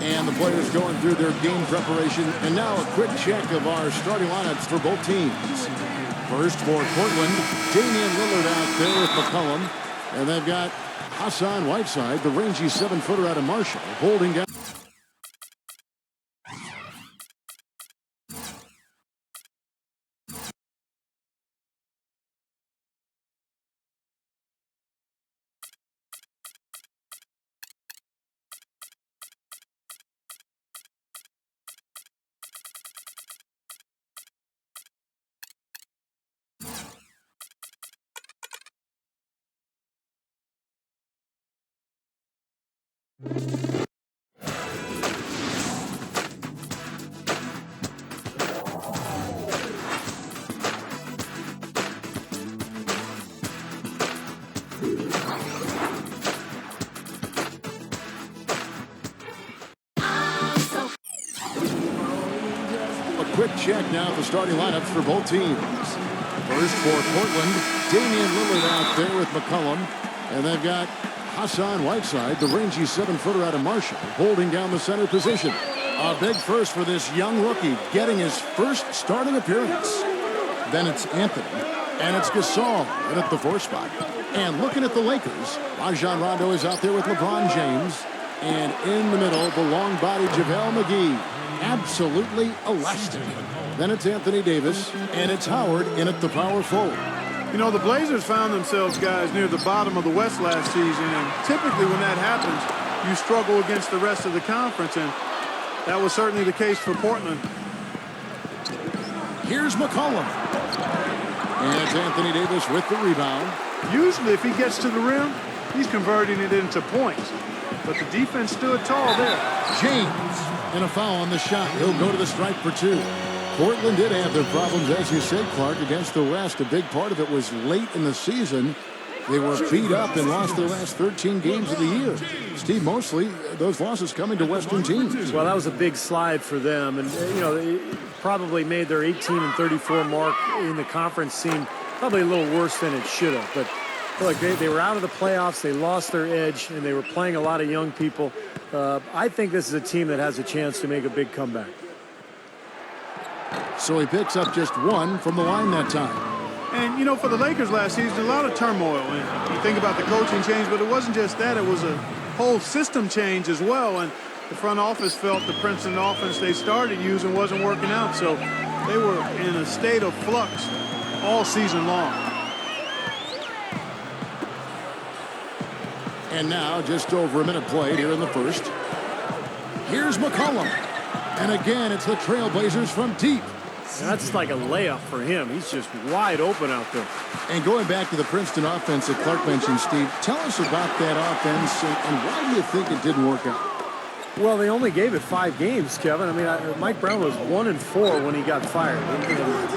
And the players going through their game preparation. And now a quick check of our starting lineups for both teams. First for Portland, Damian Lillard out there with McCollum. And they've got Hassan Whiteside, the rangy 7-footer out of Marshall, holding down. Quick check now at the starting lineups for both teams. First for Portland, Damian Lillard out there with McCollum. And they've got Hassan Whiteside, the rangy 7-footer out of Marshall, holding down the center position. A big first for this young rookie, getting his first starting appearance. Then it's Anthony, and it's Gasol right at the 4 spot. And looking at the Lakers, Rajon Rondo is out there with LeBron James. And in the middle, the long-bodied JaVale McGee. Absolutely elastic. Then it's Anthony Davis, and it's Howard in at the power forward. You know, the Blazers found themselves, guys, near the bottom of the West last season, and typically when that happens, you struggle against the rest of the conference, and that was certainly the case for Portland. Here's McCollum. And it's Anthony Davis with the rebound. Usually, if he gets to the rim, he's converting it into points. But the defense stood tall there. James, and a foul on the shot. He'll go to the stripe for 2. Portland did have their problems, as you said, Clark, against the West. A big part of it was late in the season. They were beat up and lost their last 13 games of the year. Steve, mostly those losses coming to Western teams. Well, that was a big slide for them. And, you know, they probably made their 18-34 mark in the conference seem probably a little worse than it should have. But look, they were out of the playoffs. They lost their edge, and they were playing a lot of young people. I think this is a team that has a chance to make a big comeback. So he picks up just 1 from the line that time. And, you know, for the Lakers last season, a lot of turmoil. And you think about the coaching change, but it wasn't just that. It was a whole system change as well. And the front office felt the Princeton offense they started using wasn't working out. So they were in a state of flux all season long. And now just over a minute played here in the first. Here's McCollum. And again, it's the Trailblazers from deep. And that's like a layup for him. He's just wide open out there. And going back to the Princeton offense that Clark mentioned, Steve, tell us about that offense and why do you think it didn't work out? Well, they only gave it 5 games, Kevin. I mean, Mike Brown was 1-4 when he got fired. And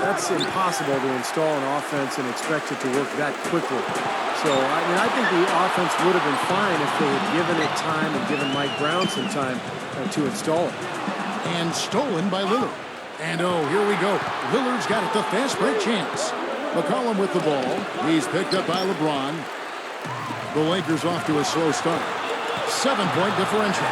that's impossible to install an offense and expect it to work that quickly. So, I mean, I think the offense would have been fine if they had given it time and given Mike Brown some time to install it. And stolen by Lillard. And oh, here we go. Lillard's got it, the fast break chance. McCollum with the ball. He's picked up by LeBron. The Lakers off to a slow start. 7-point differential.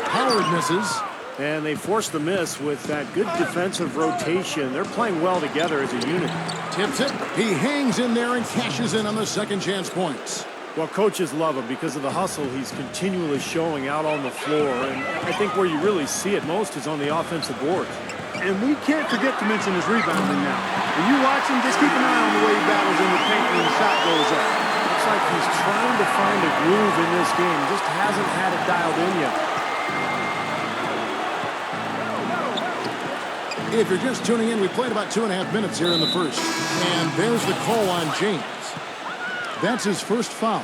Howard misses. And they forced the miss with that good defensive rotation. They're playing well together as a unit. Tips it. He hangs in there and cashes in on the second chance points. Well, coaches love him because of the hustle he's continually showing out on the floor. And I think where you really see it most is on the offensive board. And we can't forget to mention his rebounding now. When you watch him, just keep an eye on the way he battles in the paint when the shot goes up. Looks like he's trying to find a groove in this game. Just hasn't had it dialed in yet. If you're just tuning in, we played about 2.5 minutes here in the first. And there's the call on James. That's his first foul.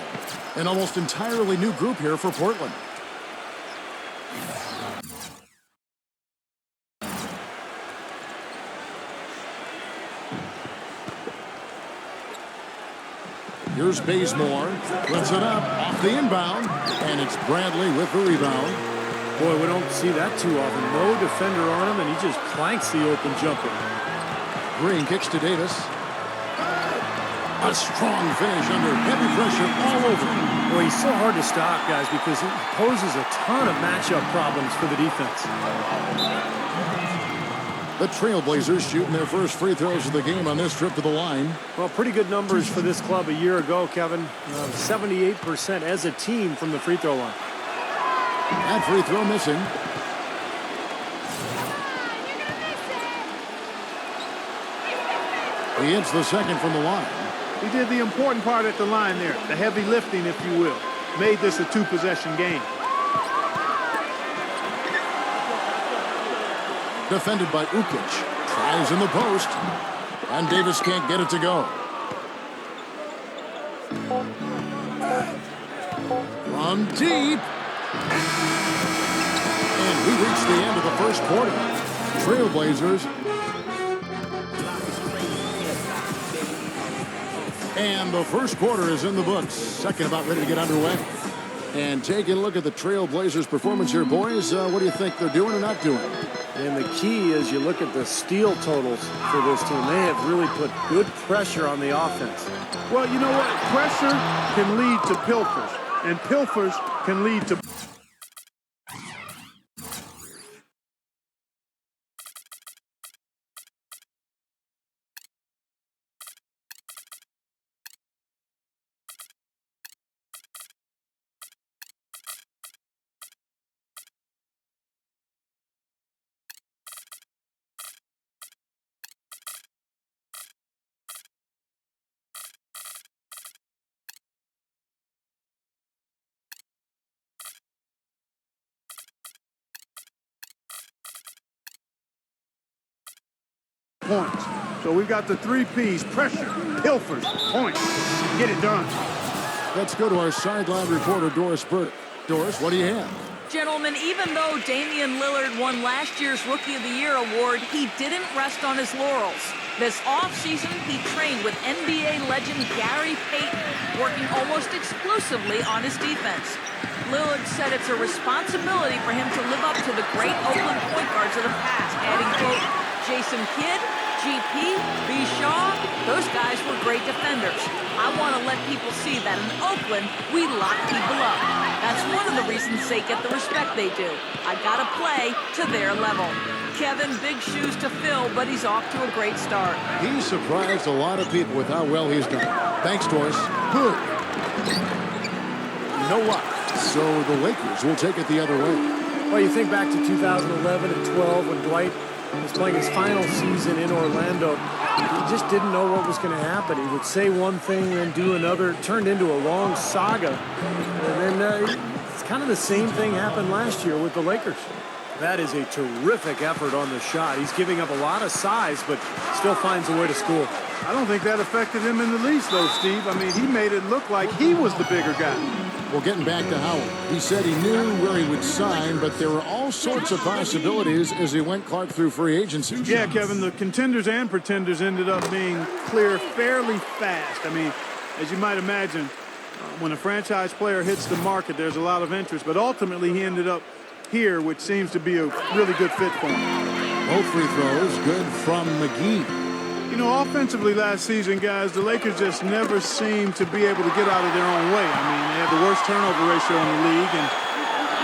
An almost entirely new group here for Portland. Here's Bazemore. Puts it up off the inbound. And it's Bradley with the rebound. Boy, we don't see that too often. No defender on him, and he just planks the open jumper. Green kicks to Davis. A strong finish under heavy pressure all over. Boy, he's so hard to stop, guys, because he poses a ton of matchup problems for the defense. The Trailblazers shooting their first free throws of the game on this trip to the line. Well, pretty good numbers for this club a year ago, Kevin. 78% as a team from the free throw line. That free throw missing. He hits the second from the line. He did the important part at the line there, the heavy lifting, if you will. Made this a two-possession game. Defended by Ukic. Tries in the post. And Davis can't get it to go. From deep. And we reach the end of the first quarter. Trailblazers. And the first quarter is in the books. Second about ready to get underway. And taking a look at the Trailblazers' performance here, boys. What do you think they're doing or not doing? And the key is you look at the steal totals for this team. They have really put good pressure on the offense. Well, you know what? Pressure can lead to pilfers, and pilfers can lead to... points. So we've got the three P's: pressure, pilfers, points. Get it done. Let's go to our sideline reporter, Doris Burke. Doris, what do you have? Gentlemen, even though Damian Lillard won last year's Rookie of the Year award, he didn't rest on his laurels. This offseason, he trained with NBA legend Gary Payton, working almost exclusively on his defense. Lillard said it's a responsibility for him to live up to the great Oakland point guards of the past, adding, quote, Jason Kidd, GP, B. Shaw, those guys were great defenders. I want to let people see that in Oakland, we lock people up. That's one of the reasons they get the respect they do. I got to play to their level. Kevin, big shoes to fill, but he's off to a great start. He's surprised a lot of people with how well he's done. Thanks, Doris. Good. You know what? So the Lakers will take it the other way. Well, you think back to 2011 and 12 when Dwight was playing his final season in Orlando. He just didn't know what was going to happen. He would say one thing, then do another. It turned into a long saga. And then it's kind of the same thing happened last year with the Lakers. That is a terrific effort on the shot. He's giving up a lot of size, but still finds a way to score. I don't think that affected him in the least, though, Steve. I mean, he made it look like he was the bigger guy. Well, getting back to Howard, he said he knew where he would sign, but there were all sorts of possibilities as he went Clark through free agency. Yeah, Kevin, the contenders and pretenders ended up being clear fairly fast. I mean, as you might imagine, when a franchise player hits the market, there's a lot of interest, but ultimately he ended up here, which seems to be a really good fit for him. Both free throws good from McGee. You know, offensively last season, guys, the Lakers just never seemed to be able to get out of their own way. I mean, they had the worst turnover ratio in the league, and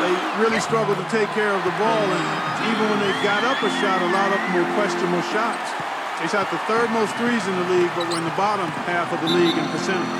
they really struggled to take care of the ball. And even when they got up a shot, a lot of them were questionable shots. They shot the third most threes in the league, but were in the bottom half of the league in percentage.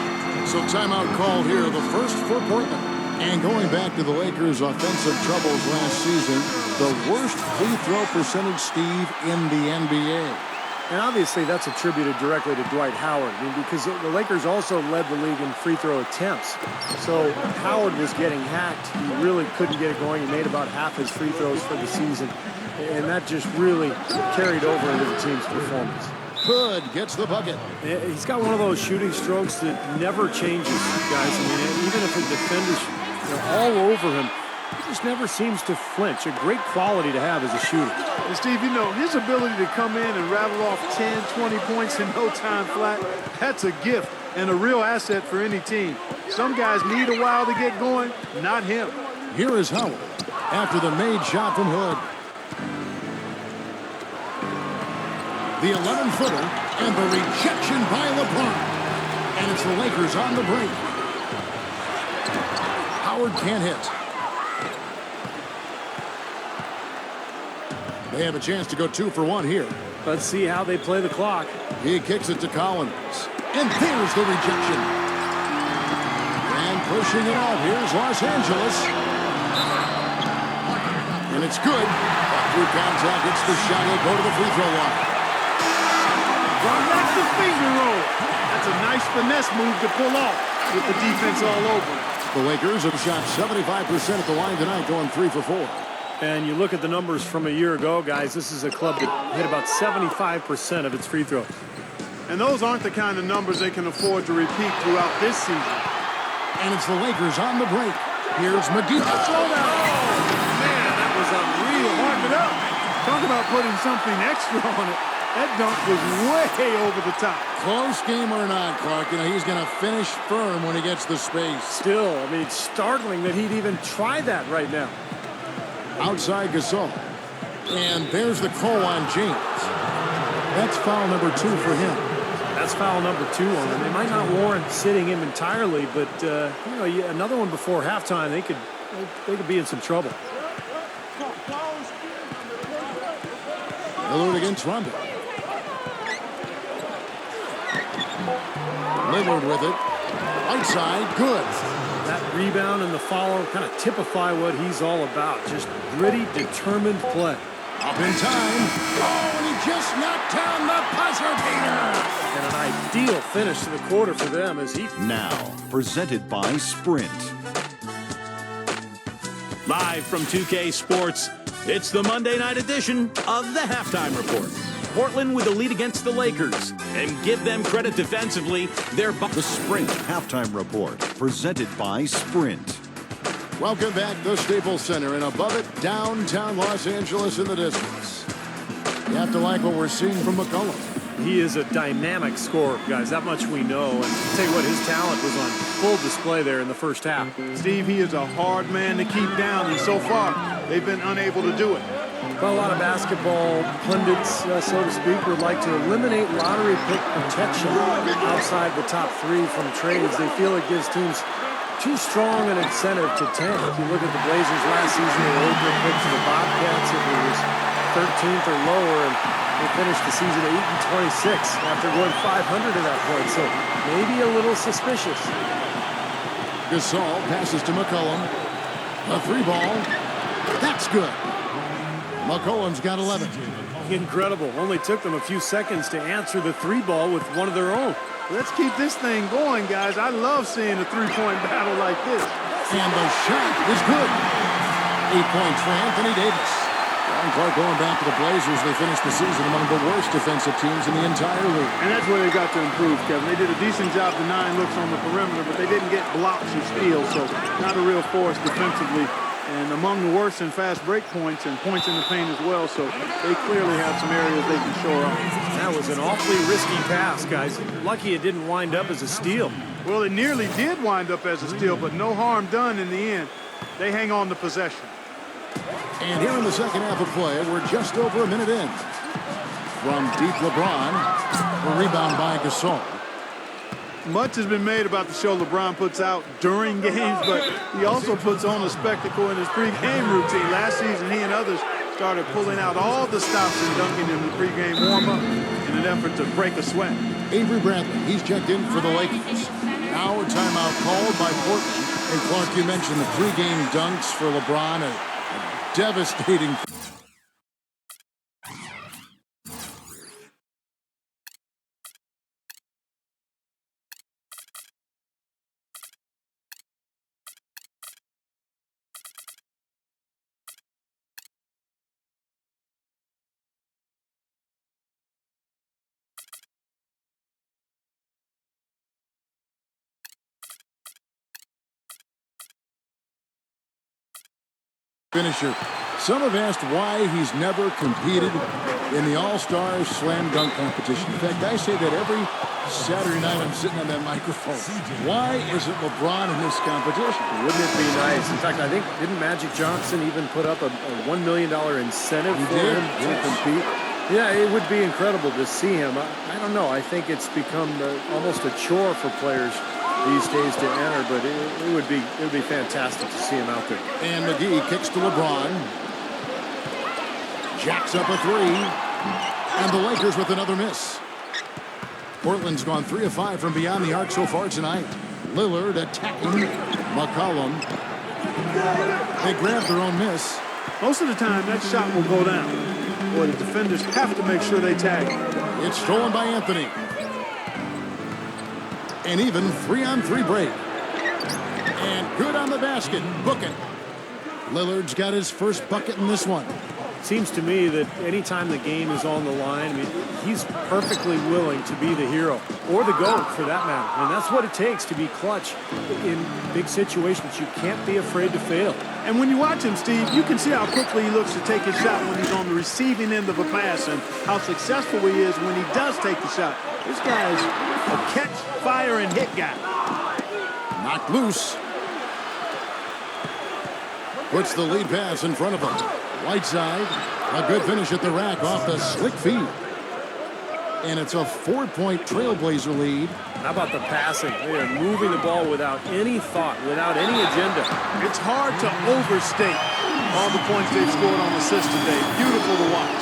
So timeout called here, the first for Portland. And going back to the Lakers' offensive troubles last season, the worst free throw percentage, Steve, in the NBA. And obviously that's attributed directly to Dwight Howard. I mean, because the Lakers also led the league in free throw attempts. So Howard was getting hacked. He really couldn't get it going. He made about half his free throws for the season. And that just really carried over into the team's performance. Hood gets the bucket. He's got one of those shooting strokes that never changes, guys. I mean, even if a defender's all over him, he just never seems to flinch. A great quality to have as a shooter. And Steve, his ability to come in and rattle off 10, 20 points in no time flat, that's a gift and a real asset for any team. Some guys need a while to get going, not him. Here is Howard after the made shot from Hood. The 11-footer and the rejection by LeBron. And it's the Lakers on the break. Howard can't hit. They have a chance to go 2 for 1 here. Let's see how they play the clock. He kicks it to Collins. And there's the rejection. And pushing it out, here's Los Angeles. And it's good. Through contact, it's the shot. He'll go to the free throw line. That's the finger roll. That's a nice finesse move to pull off with the defense all over. The Lakers have shot 75% at the line tonight, going 3 for 4. And you look at the numbers from a year ago, guys, this is a club that hit about 75% of its free throws. And those aren't the kind of numbers they can afford to repeat throughout this season. And it's the Lakers on the break. Here's McGee. Throwdown. Oh, man, that was unreal. Mark it up. Talk about putting something extra on it. That dunk was way over the top. Close game or not, Clark, he's going to finish firm when he gets the space. Still, I mean, it's startling that he'd even try that right now. Outside Gasol. And there's the call on James. That's foul number 2 for him. That's foul number 2 on him. They might not warrant sitting him entirely, but another one before halftime, they could be in some trouble. Lillard against Rondo. Lillard with it. Outside, good. That rebound and the follow kind of typify what he's all about. Just gritty, determined play. Up in time. Oh, and he just knocked down the buzzer beater. And an ideal finish to the quarter for them as he... Now, presented by Sprint. Live from 2K Sports, it's the Monday night edition of the Halftime Report. Portland with a lead against the Lakers. And give them credit defensively, they're... The Sprint Halftime Report, presented by Sprint. Welcome back to Staples Center, and above it, downtown Los Angeles in the distance. You have to like what we're seeing from McCollum. He is a dynamic scorer, guys. That much we know. And I'll tell you what, his talent was on full display there in the first half. Steve, he is a hard man to keep down, and so far, they've been unable to do it. Well, a lot of basketball pundits, so to speak, would like to eliminate lottery pick protection outside the top 3 from trades. They feel it gives teams too strong an incentive to tank. If you look at the Blazers last season, they were open pick for the Bobcats. It was 13th or lower, and they finished the season 8-26 after going 500 at that point. So maybe a little suspicious. Gasol passes to McCollum. A 3-ball. That's good. McCollum's got 11. Incredible. Only took them a few seconds to answer the 3-ball with one of their own. Let's keep this thing going, guys. I love seeing a three-point battle like this. And the shot is good. 8 points for Anthony Davis. Ron Clark going back to the Blazers. They finished the season among the worst defensive teams in the entire league. And that's where they got to improve, Kevin. They did a decent job denying looks on the perimeter, but they didn't get blocks or steals, so not a real force defensively. And among the worst in fast break points and points in the paint as well, so they clearly have some areas they can shore up. That was an awfully risky pass, guys. Lucky it didn't wind up as a steal. Well, it nearly did wind up as a steal, but no harm done in the end. They hang on to possession. And here in the second half of play, we're just over a minute in. From deep LeBron, a rebound by Gasol. Much has been made about the show LeBron puts out during games, but he also puts on a spectacle in his pregame routine. Last season, he and others started pulling out all the stops and dunking in the pregame warm-up in an effort to break a sweat. Avery Bradley, he's checked in for the Lakers. Now a timeout called by Portland. And Clark, you mentioned the pregame dunks for LeBron, a devastating finisher. Some have asked why he's never competed in the All-Star Slam Dunk competition. In fact, I say that every Saturday night I'm sitting on that microphone. Why isn't LeBron in this competition? Wouldn't it be nice? In fact, I think, didn't Magic Johnson even put up a $1 million incentive for him to compete? Yeah, it would be incredible to see him. I don't know. I think it's become almost a chore for players these days to enter, but it would be fantastic to see him out there. And McGee kicks to LeBron. Jacks up a three. And the Lakers with another miss. Portland's gone 3 of 5 from beyond the arc so far tonight. Lillard attacking McCollum. They grab their own miss. Most of the time, that shot will go down. Boy, the defenders have to make sure they tag it. It's stolen by Anthony. An even 3-on-3 break. And good on the basket. Book it. Lillard's got his first bucket in this one. Seems to me that anytime the game is on the line, I mean, he's perfectly willing to be the hero or the GOAT for that matter. And that's what it takes to be clutch in big situations. You can't be afraid to fail. And when you watch him, Steve, you can see how quickly he looks to take his shot when he's on the receiving end of a pass and how successful he is when he does take the shot. This guy's a catch, fire, and hit guy. Knocked loose. Puts the lead pass in front of him. Whiteside, a good finish at the rack off the slick feed. And it's a 4-point Trailblazer lead. How about the passing? They are moving the ball without any thought, without any agenda. It's hard to overstate all the points they've scored on assist today. Beautiful to watch.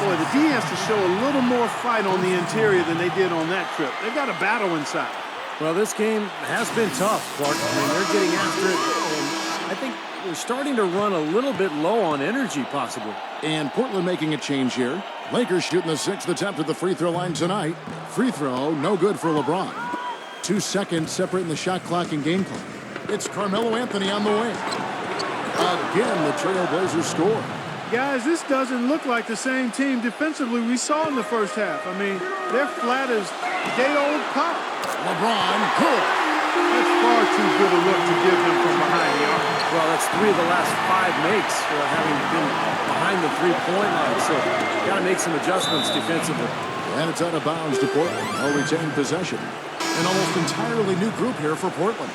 Boy, the D has to show a little more fight on the interior than they did on that trip. They've got a battle inside. Well, this game has been tough, Clark. I mean, they're getting after it, and I think they're starting to run a little bit low on energy, possibly. And Portland making a change here. Lakers shooting the 6th attempt at the free throw line tonight. Free throw, no good for LeBron. 2 seconds separating the shot clock and game clock. It's Carmelo Anthony on the wing. Again, the Trailblazers score. Guys, this doesn't look like the same team defensively we saw in the first half. I mean, they're flat as day-old pop. LeBron, good. That's far too good a look to give them from behind the arc. Well, that's 3 of the last 5 makes having been behind the three-point line. So you got to make some adjustments defensively. And it's out of bounds to Portland. They'll retain possession. An almost entirely new group here for Portland.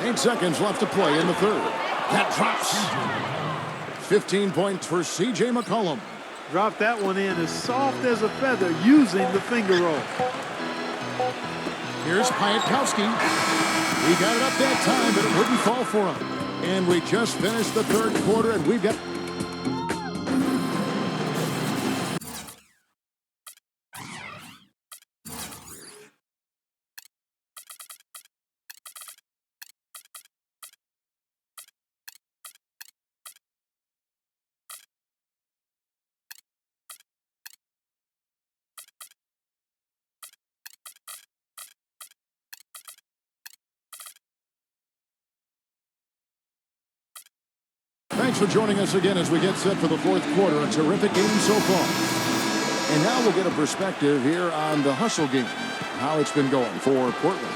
Eight seconds left to play in the third. That drops. 15 points for C.J. McCollum. Dropped that one in as soft as a feather using the finger roll. Here's Piatkowski. He got it up that time, but it wouldn't fall for him. And we just finished the third quarter, and we've got... Thanks for joining us again as we get set for the fourth quarter. A terrific game so far. And now we'll get a perspective here on the hustle game, how it's been going for Portland.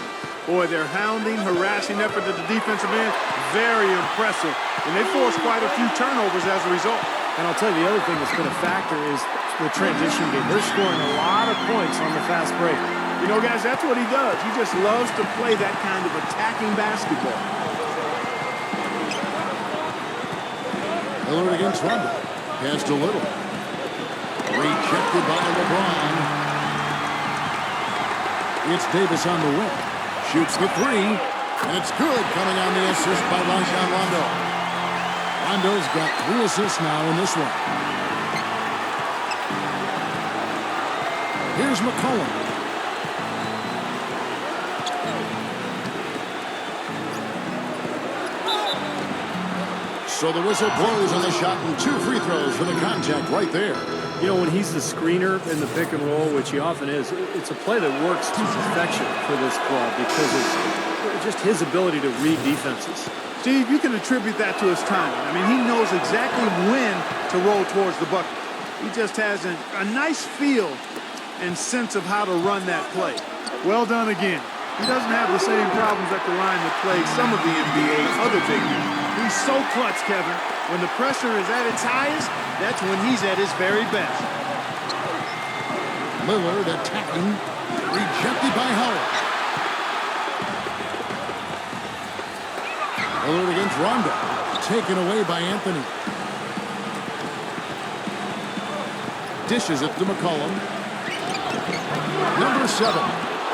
Boy, their hounding, harassing effort at the defensive end, very impressive. And they forced quite a few turnovers as a result. And I'll tell you, the other thing that's been a factor is the transition game. They're scoring a lot of points on the fast break. You know, guys, that's what he does. He just loves to play that kind of attacking basketball. Lillard against Rundle. Pass to Little. Rejected by LeBron. It's Davis on the wing. Shoots the three. And it's good, coming on the assist by Rajon Rondo. Rondo's got 3 assists now in this one. Here's McCollum. So the whistle blows on the shot and 2 free throws for the contact right there. You know, when he's the screener in the pick and roll, which he often is, it's a play that works to perfection for this club because of just his ability to read defenses. Steve, you can attribute that to his timing. I mean, he knows exactly when to roll towards the bucket. He just has a nice feel and sense of how to run that play. Well done again. He doesn't have the same problems at the line that plague some of the NBA's other big men. He's so clutch, Kevin. When the pressure is at its highest, that's when he's at his very best. Lillard attacking. Rejected by Howard. Lillard against Rondo. Taken away by Anthony. Dishes it to McCollum. Number 7.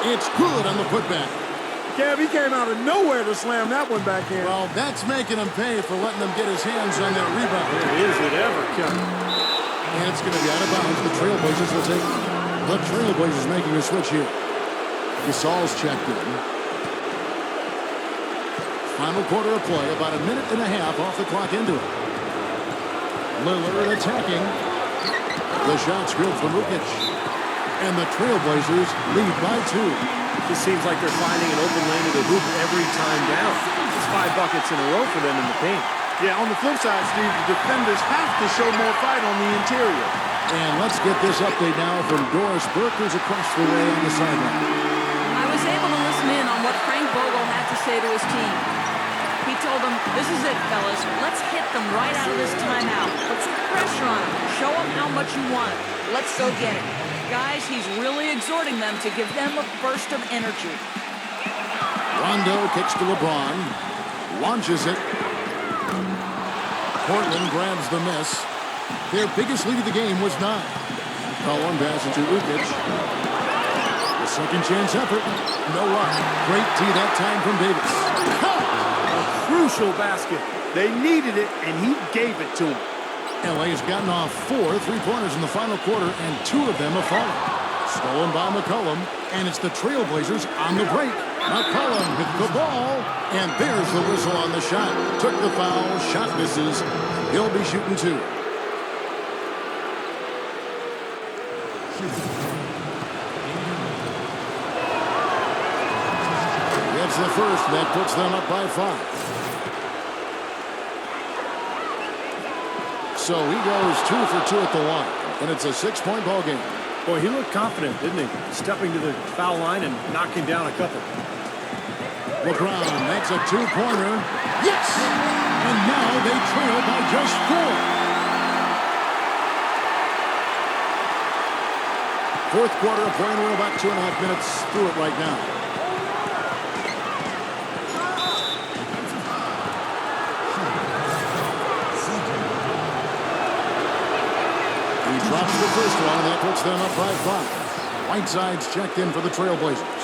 It's good on the putback. Kev, he came out of nowhere to slam that one back in. Well, that's making him pay for letting him get his hands on that rebound. Is it ever, Kevin? And it's going to be out of bounds. The Trailblazers will take it. The Trailblazers making a switch here. Gasol's checked in. Final quarter of play, about a minute and a half off the clock into it. Lillard attacking. The shot's good from Rukic. And the Trailblazers lead by 2. Just seems like they're finding an open lane to the hoop every time down. It's 5 buckets in a row for them in the paint. Yeah, on the flip side, Steve, the defenders have to show more fight on the interior. And let's get this update now from Doris Burke, who's across the way on the sideline. I was able to listen in on what Frank Vogel had to say to his team. He told them, this is it, fellas. Let's hit them right out of this timeout. Put some pressure on them. Show them how much you want it. Let's go get it. Guys, he's really exhorting them to give them a burst of energy. Rondo kicks to LeBron. Launches it. Portland grabs the miss. Their biggest lead of the game was 9. Collin passes to Rukic. The second chance effort. No luck. Great tee that time from Davis. A crucial basket. They needed it, and he gave it to them. LA has gotten off 4 3-pointers in the final quarter, and 2 of them have fallen. Stolen by McCollum, and it's the Trailblazers on the break. McCollum hit the ball, and there's the whistle on the shot. Took the foul, shot misses. He'll be shooting 2. Gets the first, that puts them up by 5. So he goes 2 for 2 at the line, and it's a 6-point ball game. Boy, he looked confident, didn't he? Stepping to the foul line and knocking down a couple. LeBron makes a 2-pointer. Yes! And now they trail by just 4. Fourth quarter of play, and we're about 2.5 minutes through it right now. Drops the first one, and that puts them up by 5. Whiteside's checked in for the Trailblazers.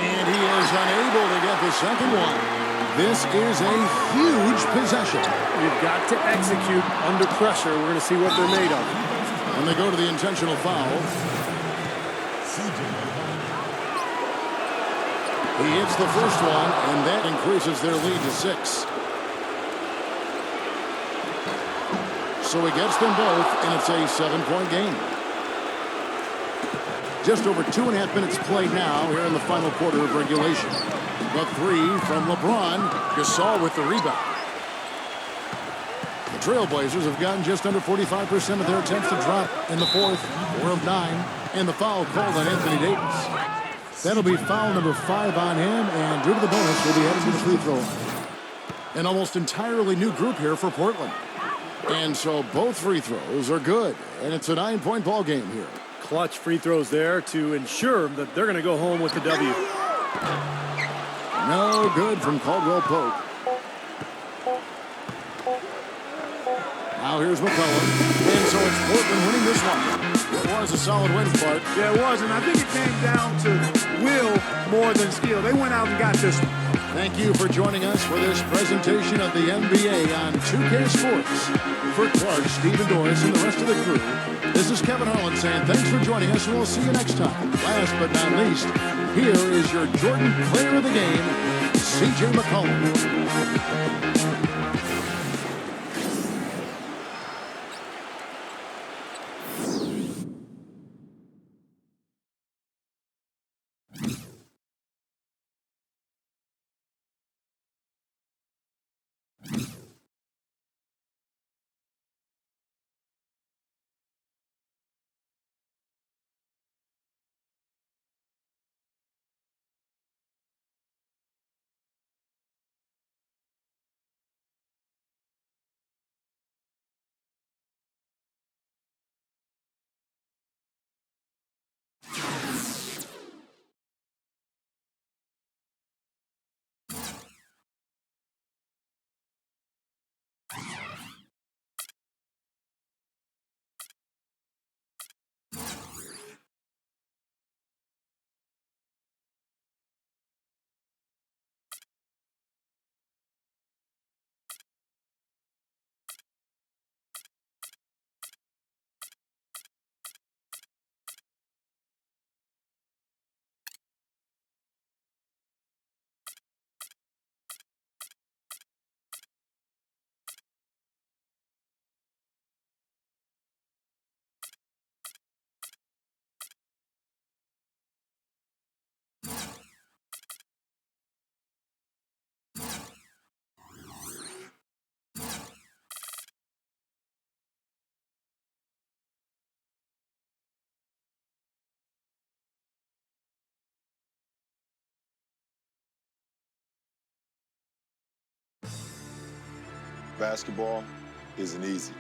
And he is unable to get the second one. This is a huge possession. You've got to execute under pressure. We're going to see what they're made of. And they go to the intentional foul. He hits the first one, and that increases their lead to 6. So he gets them both, and it's a 7-point game. Just over 2.5 minutes played now here in the final quarter of regulation. The 3 from LeBron. Gasol with the rebound. The Trailblazers have gotten just under 45% of their attempts to drop in the fourth, 4 of 9, and the foul called on Anthony Davis. That'll be foul number 5 on him, and due to the bonus, will be headed to the free throw line. An almost entirely new group here for Portland. And so both free throws are good, and it's a 9-point ball game here. Clutch free throws there to ensure that they're going to go home with the W. No good from Caldwell Pope. Now here's McCollum. And so it's Portland winning this one. It was a solid win, Bart. Yeah, it was, and I think it came down to will more than skill. They went out and got this one. Thank you for joining us for this presentation of the NBA on 2K Sports. For Clark, Steve, and Doris, and the rest of the crew, this is Kevin Harlan saying thanks for joining us, and we'll see you next time. Last but not least, here is your Jordan Player of the Game, C.J. McCollum. Basketball isn't easy.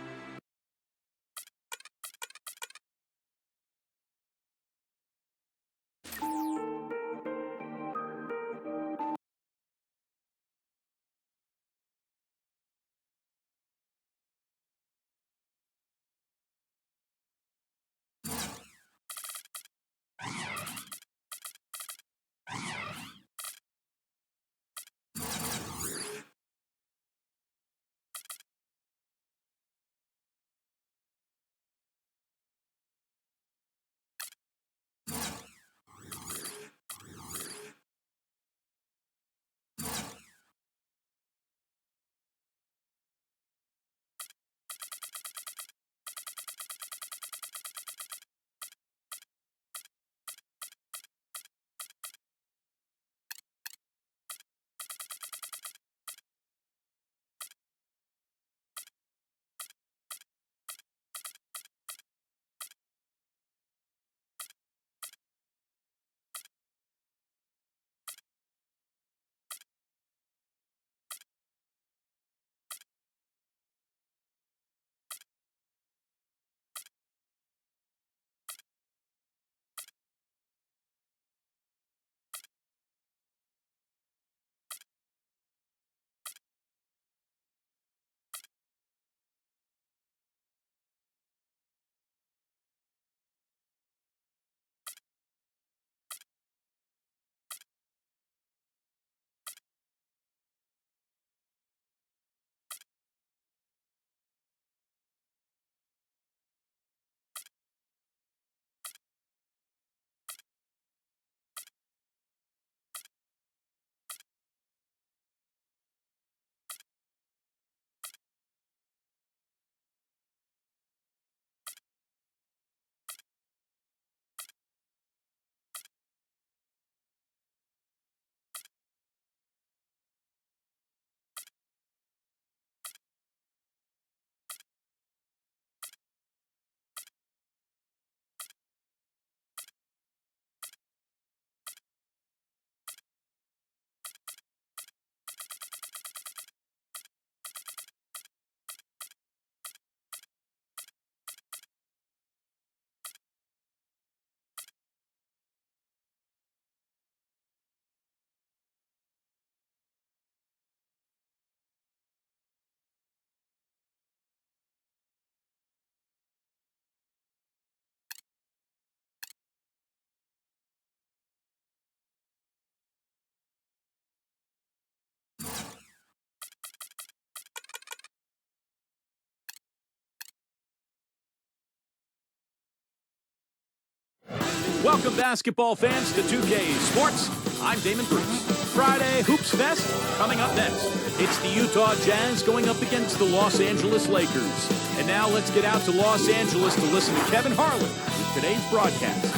Welcome, basketball fans, to 2K Sports. I'm Damon Bruce. Friday Hoops Fest coming up next. It's the Utah Jazz going up against the Los Angeles Lakers. And now let's get out to Los Angeles to listen to Kevin Harlan with today's broadcast.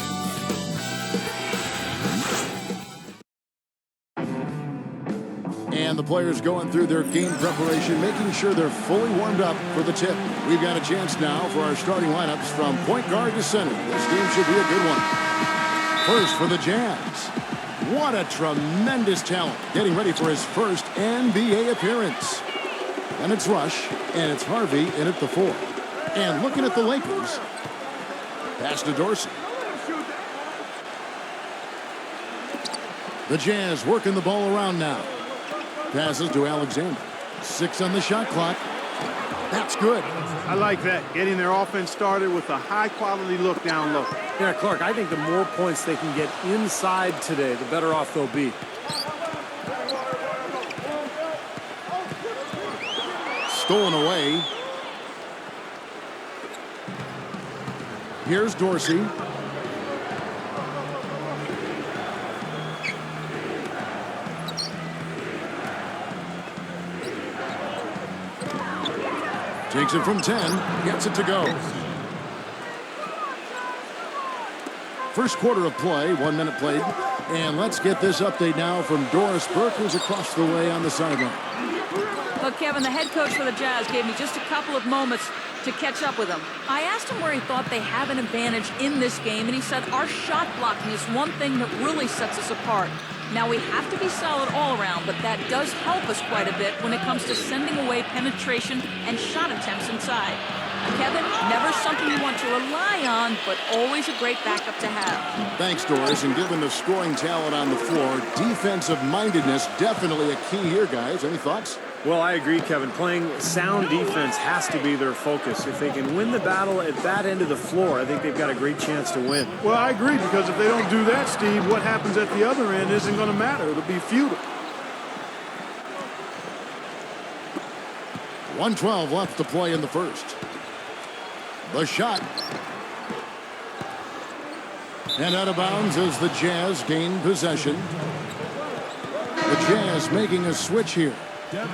And the players going through their game preparation, making sure they're fully warmed up for the tip. We've got a chance now for our starting lineups from point guard to center. This game should be a good one. First for the Jazz. What a tremendous talent, getting ready for his first NBA appearance. And it's Rush, and it's Harvey in at the 4. And looking at the Lakers, pass to Dorsey. The Jazz working the ball around now. Passes to Alexander. 6 on the shot clock. That's good. I like that, getting their offense started with a high-quality look down low. Yeah, Clark, I think the more points they can get inside today, the better off they'll be. Stolen away. Here's Dorsey. Takes it from 10, gets it to go. First quarter of play, 1 minute played. And let's get this update now from Doris Burke, who's across the way on the sideline. Well, Kevin, the head coach for the Jazz gave me just a couple of moments to catch up with him. I asked him where he thought they have an advantage in this game, and he said our shot blocking is one thing that really sets us apart. Now, we have to be solid all around, but that does help us quite a bit when it comes to sending away penetration and shot attempts inside. Kevin, never something you want to rely on, but always a great backup to have. Thanks, Doris. And given the scoring talent on the floor, defensive mindedness definitely a key here, guys. Any thoughts? Well, I agree, Kevin. Playing sound defense has to be their focus. If they can win the battle at that end of the floor, I think they've got a great chance to win. Well, I agree, because if they don't do that, Steve, what happens at the other end isn't going to matter. It'll be futile. 1:12 left to play in the first. The shot. And out of bounds as the Jazz gain possession. The Jazz making a switch here. The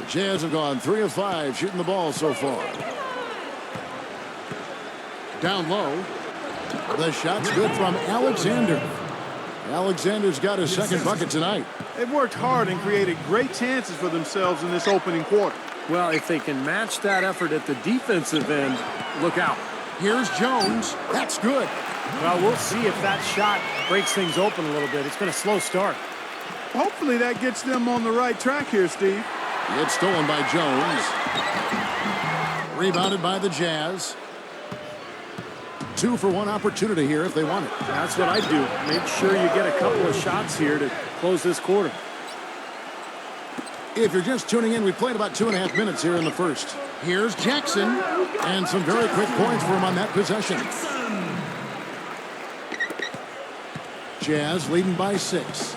Jazz have gone 3 of 5 shooting the ball so far. Down low. The shot's good from Alexander. Alexander's got his second bucket tonight. They've worked hard and created great chances for themselves in this opening quarter. Well, if they can match that effort at the defensive end, look out. Here's Jones. That's good. Well, we'll see if that shot breaks things open a little bit. It's been a slow start. Hopefully that gets them on the right track here, Steve. It's stolen by Jones. Rebounded by the Jazz. 2 for 1 opportunity here if they want it. That's what I do. Make sure you get a couple of shots here to close this quarter. If you're just tuning in, we played about 2.5 minutes here in the first. Here's Jackson. And some very quick points for him on that possession. Jazz leading by 6.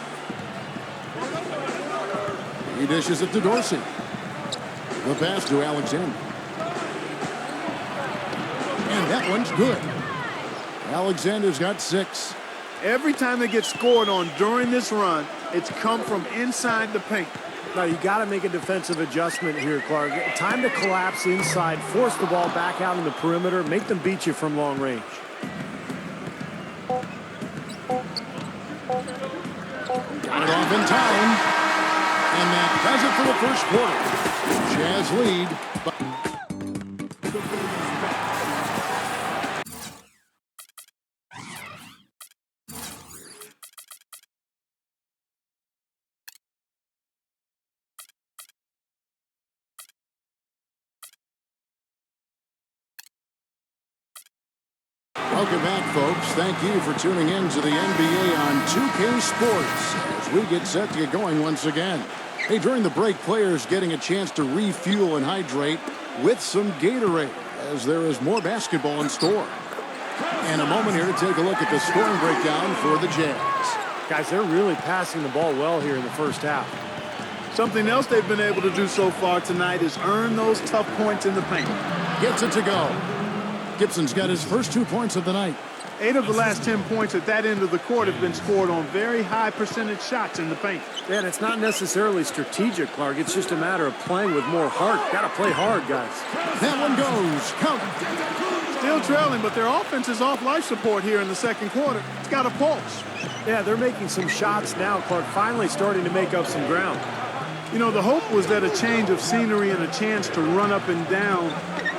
He dishes it to Dorsey. The pass to Alexander. And that one's good. Alexander's got 6. Every time they get scored on during this run, it's come from inside the paint. Now, you got to make a defensive adjustment here, Clark. Time to collapse inside, force the ball back out in the perimeter, make them beat you from long range. Got it off in time. And that does it for the first quarter. Jazz lead. Welcome back, folks. Thank you for tuning in to the NBA on 2K Sports as we get set to get going once again. Hey, during the break, players getting a chance to refuel and hydrate with some Gatorade as there is more basketball in store. And a moment here to take a look at the scoring breakdown for the Jazz. Guys, they're really passing the ball well here in the first half. Something else they've been able to do so far tonight is earn those tough points in the paint. Gets it to go. Gibson's got his first 2 points of the night. 8 of the last 10 points at that end of the court have been scored on very high percentage shots in the paint. Yeah, and it's not necessarily strategic, Clark. It's just a matter of playing with more heart. Got to play hard, guys. That one goes. Count. Still trailing, but their offense is off life support here in the second quarter. It's got a pulse. Yeah, they're making some shots now, Clark. Finally starting to make up some ground. You know, the hope was that a change of scenery and a chance to run up and down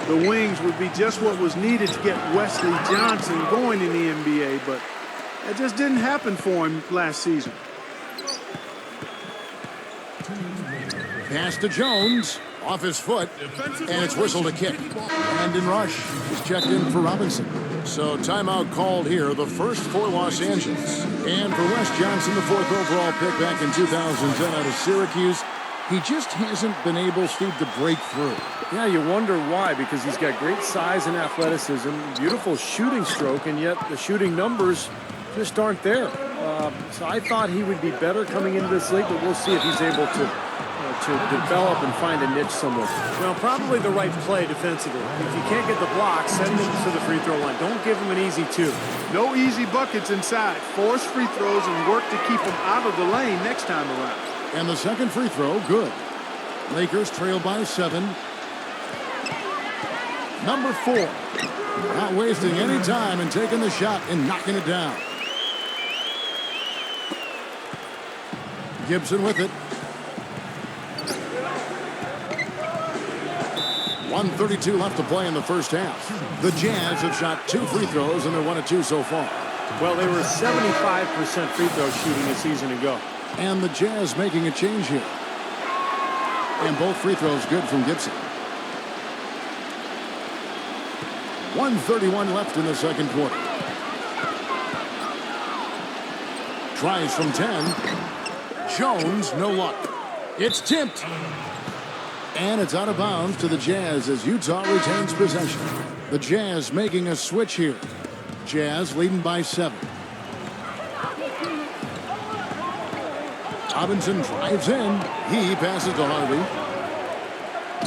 the wings would be just what was needed to get Wesley Johnson going in the NBA, but that just didn't happen for him last season. Pass to Jones, off his foot, and it's whistled a kick. Brandon Rush is checked in for Robinson. So timeout called here, the first for Los Angeles. And for Wes Johnson, the 4th overall pick back in 2010 out of Syracuse. He just hasn't been able, Steve, to break through. Yeah, you wonder why, because he's got great size and athleticism, beautiful shooting stroke, and yet the shooting numbers just aren't there. So I thought he would be better coming into this league, but we'll see if he's able to develop and find a niche somewhere. Well, probably the right play defensively. If you can't get the block, send him to the free throw line. Don't give him an easy 2. No easy buckets inside. Force free throws and work to keep them out of the lane next time around. And the second free throw, good. Lakers trail by 7. Number 4. Not wasting any time and taking the shot and knocking it down. Gibson with it. 1:32 left to play in the first half. The Jazz have shot 2 free throws, and they're 1 of 2 so far. Well, they were 75% free throw shooting a season ago. And the Jazz making a change here. And both free throws good from Gibson. 1:31 left in the second quarter. Tries from 10. Jones, no luck. It's tipped. And it's out of bounds to the Jazz as Utah retains possession. The Jazz making a switch here. Jazz leading by 7. Robinson drives in. He passes to Harvey.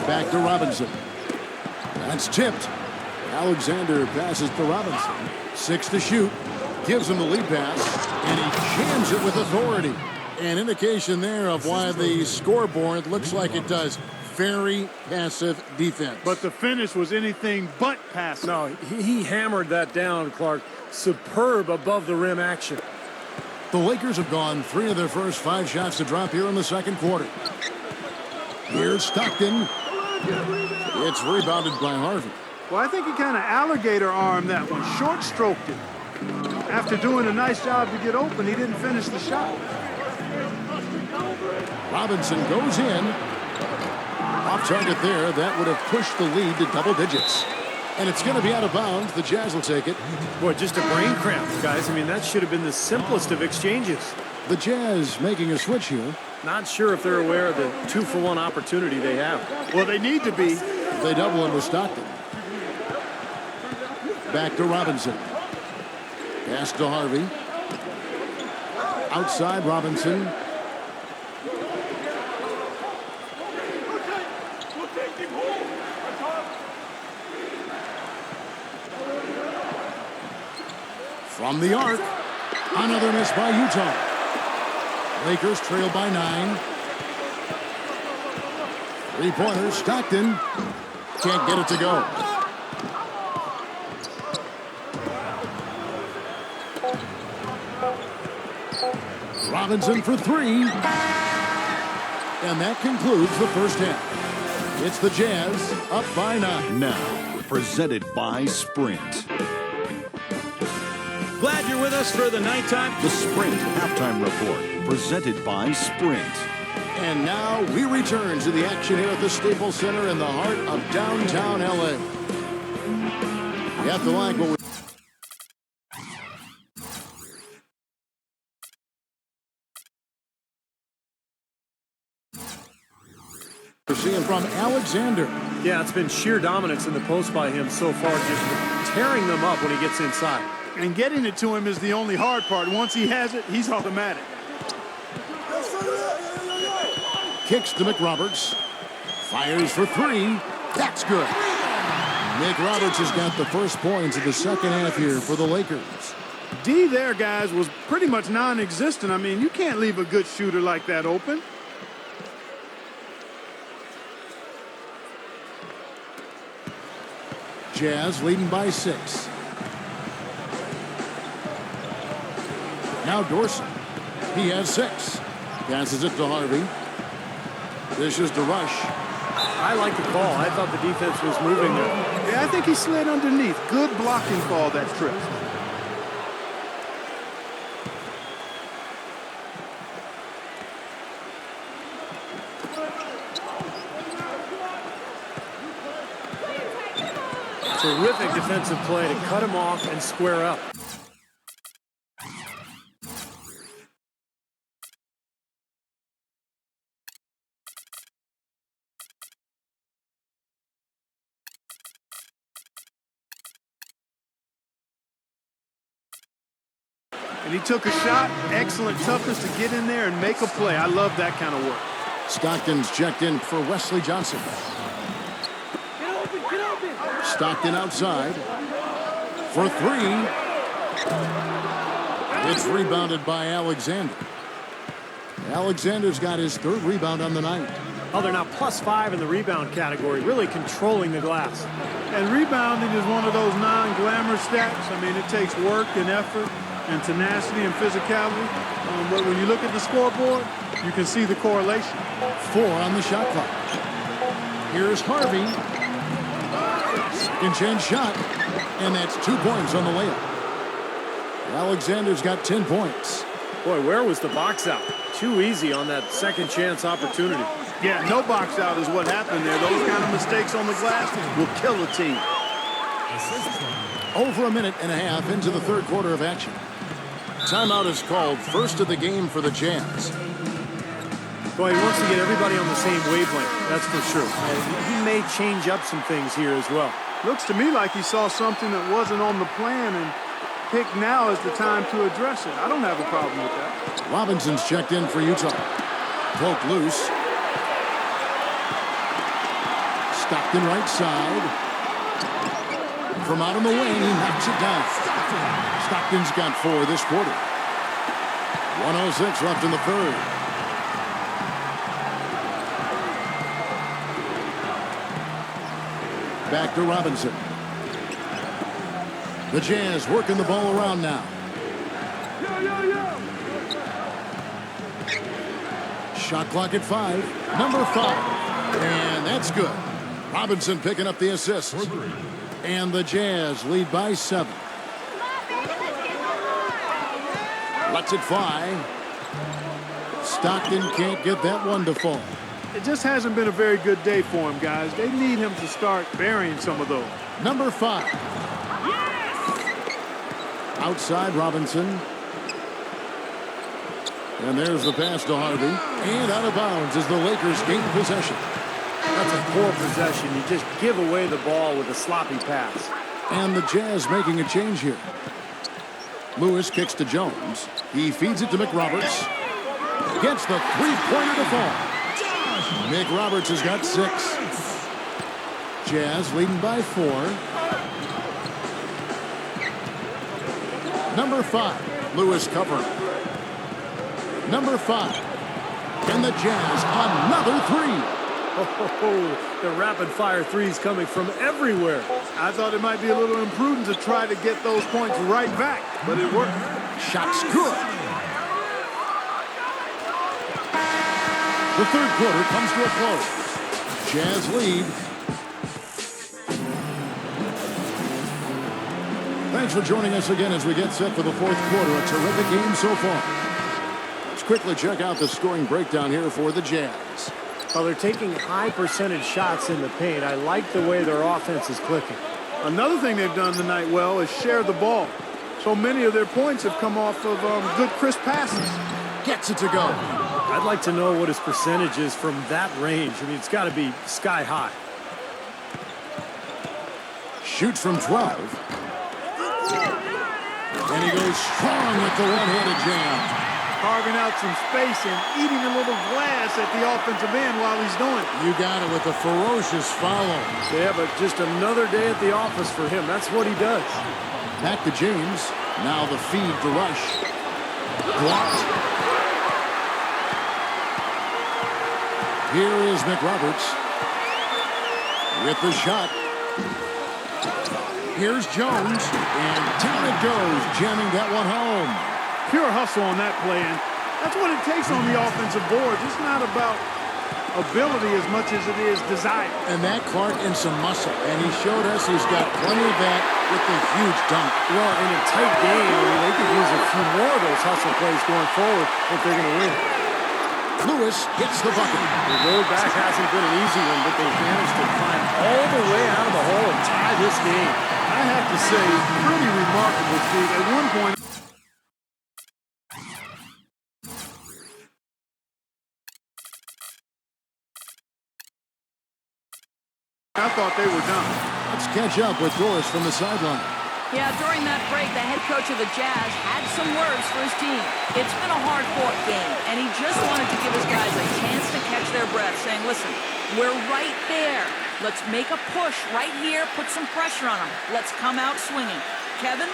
Back to Robinson. That's tipped. Alexander passes to Robinson. 6 to shoot. Gives him the lead pass. And he jams it with authority. An indication there of why the scoreboard looks like it does. Very passive defense. But the finish was anything but passive. No, he hammered that down, Clark. Superb above the rim action. The Lakers have gone 3 of their first 5 shots to drop here in the second quarter. Here's Stockton. It's rebounded by Harvey. Well, I think he kind of alligator armed that one, short stroked it. After doing a nice job to get open, he didn't finish the shot. Robinson goes in. Off target there. That would have pushed the lead to double digits. And it's going to be out of bounds. The Jazz will take it. Boy, just a brain cramp, guys. I mean, that should have been the simplest of exchanges. The Jazz making a switch here. Not sure if they're aware of the 2-for-1 opportunity they have. Well, they need to be. They double him with Stockton. Back to Robinson. Pass to Harvey. Outside Robinson. From the arc. Another miss by Utah. Lakers trail by 9. 3-pointers. Stockton can't get it to go. Robinson for 3. And that concludes the first half. It's the Jazz up by 9. Now, presented by Sprint. Glad you're with us for the nighttime. The Sprint Halftime Report, presented by Sprint. And now we return to the action here at the Staples Center in the heart of downtown L.A. You have to like what we're seeing from Alexander. Yeah, it's been sheer dominance in the post by him so far, just tearing them up when he gets inside. And getting it to him is the only hard part. Once he has it, he's automatic. Kicks to McRoberts. Fires for 3. That's good. McRoberts has got the first points of the second half here for the Lakers. D there, guys, was pretty much non-existent. I mean, you can't leave a good shooter like that open. Jazz leading by 6. Now Dorsey. He has 6. Passes it to Harvey. Dishes to Rush. I like the call. I thought the defense was moving there. Yeah, I think he slid underneath. Good blocking call that trip. Terrific defensive play to cut him off and square up. And he took a shot. Excellent toughness to get in there and make a play. I love that kind of work. Stockton's checked in for Wesley Johnson. Stockton outside for 3. It's rebounded by Alexander. Alexander's got his 3rd rebound on the night. Oh, they're now +5 in the rebound category, really controlling the glass. And rebounding is one of those non-glamour stats. I mean, it takes work and effort and tenacity and physicality. But when you look at the scoreboard, you can see the correlation. 4 on the shot clock. Here's Harvey. Second chance shot, and that's 2 points on the layup. Alexander's got 10 points. Boy, where was the box out? Too easy on that second chance opportunity. Yeah, no box out is what happened there. Those kind of mistakes on the glass will kill a team. Over a minute and a half into the third quarter of action. Timeout is called, first of the game for the Jazz. Boy, he wants to get everybody on the same wavelength, that's for sure. He may change up some things here as well. Looks to me like he saw something that wasn't on the plan and picked now is the time to address it. I don't have a problem with that. Robinson's checked in for Utah. Poked loose. Stockton right side. From out on the wing, he knocks it down. Stockton's got 4 this quarter. 1:06 left in the third. Back to Robinson. The Jazz working the ball around now. Shot clock at 5. Number 5. And that's good. Robinson picking up the assist. And the Jazz lead by 7. Lets it fly. Stockton can't get that one to fall. It just hasn't been a very good day for him, guys. They need him to start burying some of those. Number 5. Outside Robinson. And there's the pass to Harvey. And out of bounds as the Lakers gain possession. That's a poor possession. You just give away the ball with a sloppy pass. And the Jazz making a change here. Lewis kicks to Jones. He feeds it to McRoberts. Gets the three-pointer to fall. McRoberts has got 6. Jazz leading by 4. Number 5. Lewis covering. Number 5. And the Jazz another 3. Oh, the rapid-fire threes coming from everywhere. I thought it might be a little imprudent to try to get those points right back, but it worked. Shot's good. The third quarter comes to a close. Jazz lead. Thanks for joining us again as we get set for the fourth quarter. A terrific game so far. Let's quickly check out the scoring breakdown here for the Jazz. Well, they're taking high percentage shots in the paint. I like the way their offense is clicking. Another thing they've done tonight well is share the ball. So many of their points have come off of good, crisp passes. Gets it to go. I'd like to know what his percentage is from that range. I mean, it's got to be sky high. Shoots from 12. And he goes strong with the one-handed jam. Carving out some space and eating a little glass at the offensive end while he's doing it. You got it with a ferocious follow. Yeah, but just another day at the office for him. That's what he does. Back to James. Now the feed to Rush. Blocked. Here is McRoberts. With the shot. Here's Jones. And down it goes, jamming that one home. Pure hustle on that play, and that's what it takes on the offensive boards. It's not about ability as much as it is desire. And that Clark in some muscle, and he showed us he's got plenty of that with the huge dunk. Well, in a tight game, I mean, they could use a few more of those hustle plays going forward if they're going to win. Lewis hits the bucket. The road back hasn't been an easy one, but they've managed to climb all the way out of the hole and tie this game. I have to say, pretty remarkable feat. At one point, I thought they were done. Let's catch up with Doris from the sideline. Yeah, during that break, the head coach of the Jazz had some words for his team. It's been a hard-fought game, and he just wanted to give his guys a chance to catch their breath, saying, listen, we're right there. Let's make a push right here, put some pressure on them. Let's come out swinging. Kevin?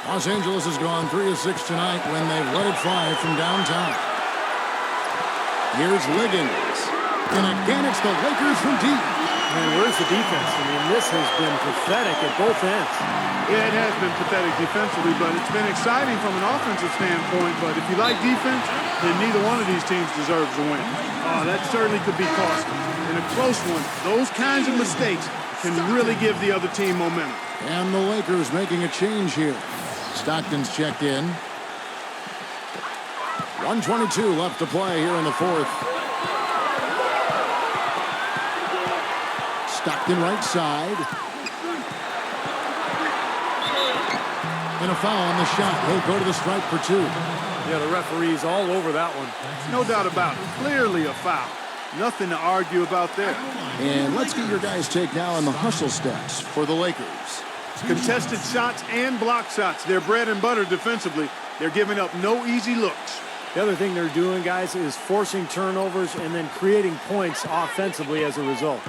Los Angeles has gone 3 of 6 tonight when they've let it fly from downtown. Here's Liggins. And again, it's the Lakers from deep. Man, where's the defense? I mean, this has been pathetic at both ends. Yeah, it has been pathetic defensively, but it's been exciting from an offensive standpoint. But if you like defense, then neither one of these teams deserves to win. That certainly could be costly. In a close one, those kinds of mistakes can really give the other team momentum. And the Lakers making a change here. Stockton's checked in. 1:22 left to play here in the fourth. Stockton right side. And a foul on the shot. He'll go to the stripe for 2. Yeah, the referee's all over that one. No doubt about it. Clearly a foul. Nothing to argue about there. And let's get your guys' take now on the hustle stats for the Lakers. Contested shots and block shots. They're bread and butter defensively. They're giving up no easy looks. The other thing they're doing, guys, is forcing turnovers and then creating points offensively as a result.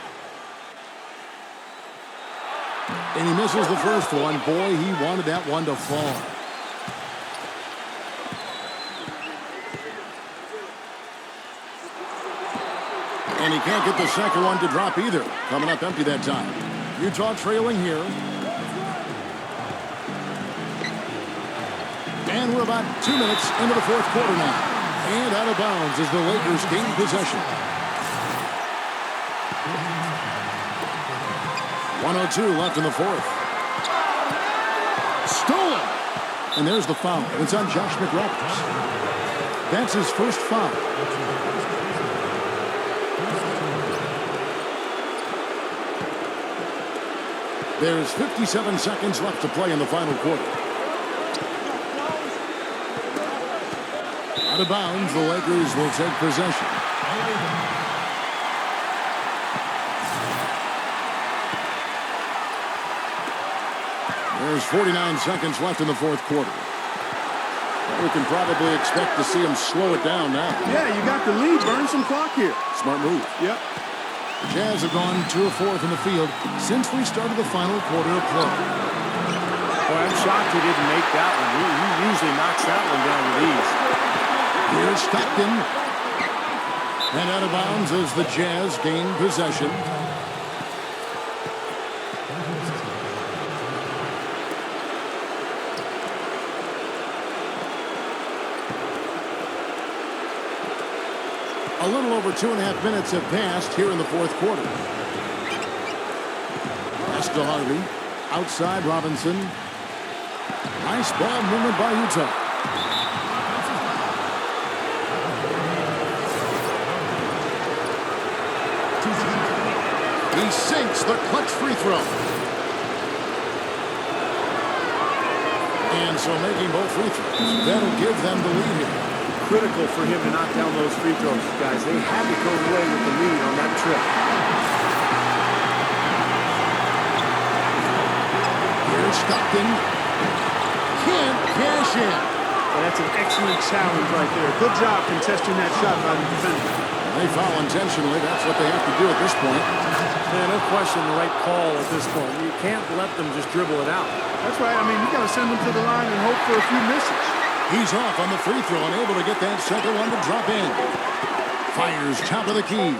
And he misses the first one. Boy, he wanted that one to fall. And he can't get the second one to drop either. Coming up empty that time. Utah trailing here. And we're about 2 minutes into the fourth quarter now. And out of bounds as the Lakers gain possession. 1:02 left in the fourth. Stolen! And there's the foul. It's on Josh McRoberts. That's his first foul. There's 57 seconds left to play in the final quarter. Out of bounds, the Lakers will take possession. There's 49 seconds left in the fourth quarter. We can probably expect to see him slow it down now. Yeah, you got the lead. Burn some clock here. Smart move. Yep. The Jazz have gone 2 of 4 from the field since we started the final quarter of play. Boy, I'm shocked he didn't make that one. He usually knocks that one down with ease. Here's Stockton. And out of bounds as the Jazz gain possession. A little over 2.5 minutes have passed here in the fourth quarter. Pass to Harvey. Outside Robinson. Nice ball movement by Utah. He sinks the clutch free throw. And so making both free throws. That'll give them the lead here. Critical for him to knock down those free throws, guys. They had to go away with the lead on that trip. Here's Stockton. Can't cash in. Well, that's an excellent challenge right there. Good job contesting that shot by the defender. They foul intentionally. That's what they have to do at this point. Yeah, no question the right call at this point. You can't let them just dribble it out. That's right. I mean, you got to send them to the line and hope for a few misses. He's off on the free throw and able to get that second one to drop in. Fires top of the key.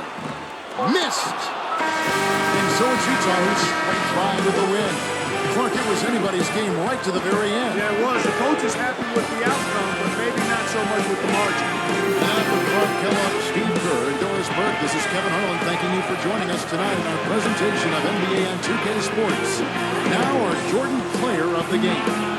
Missed. And so it's Utah who scraped by with the win. Clark, it was anybody's game right to the very end. Yeah, it was. The coach is happy with the outcome, but maybe not so much with the margin. Now for Clark Kellogg, Steve Kerr, and Doris Burke, this is Kevin Harlan thanking you for joining us tonight in our presentation of NBA on 2K Sports. Now our Jordan player of the game.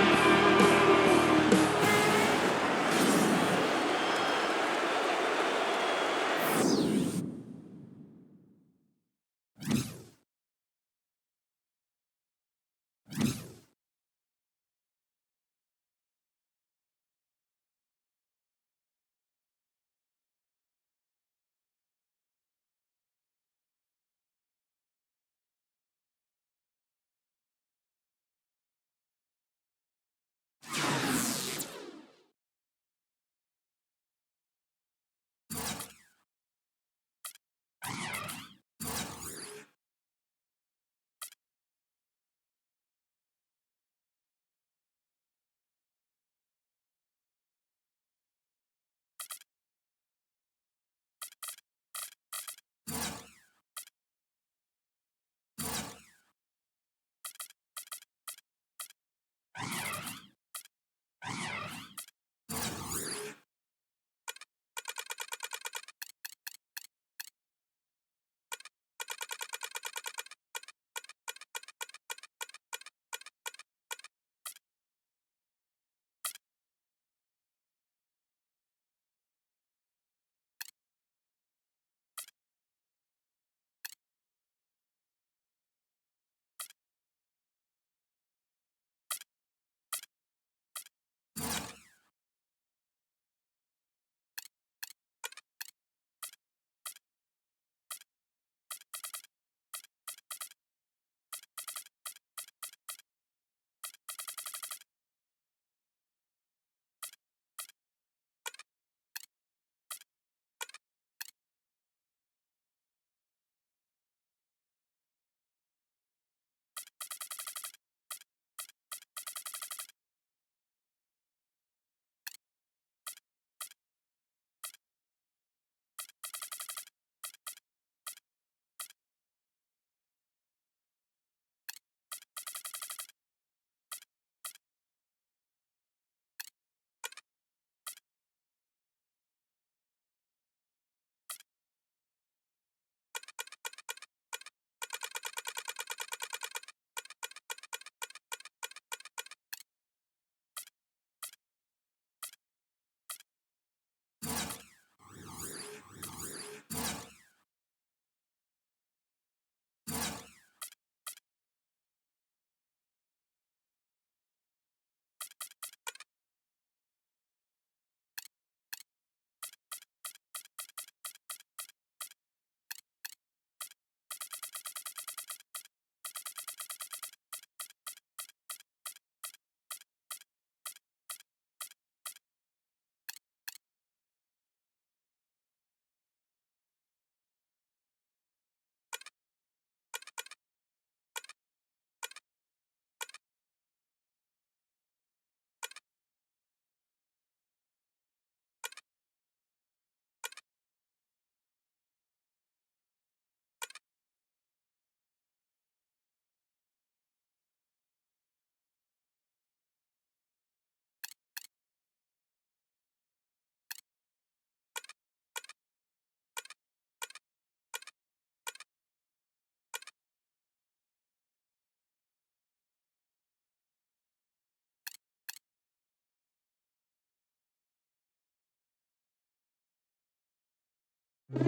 Hello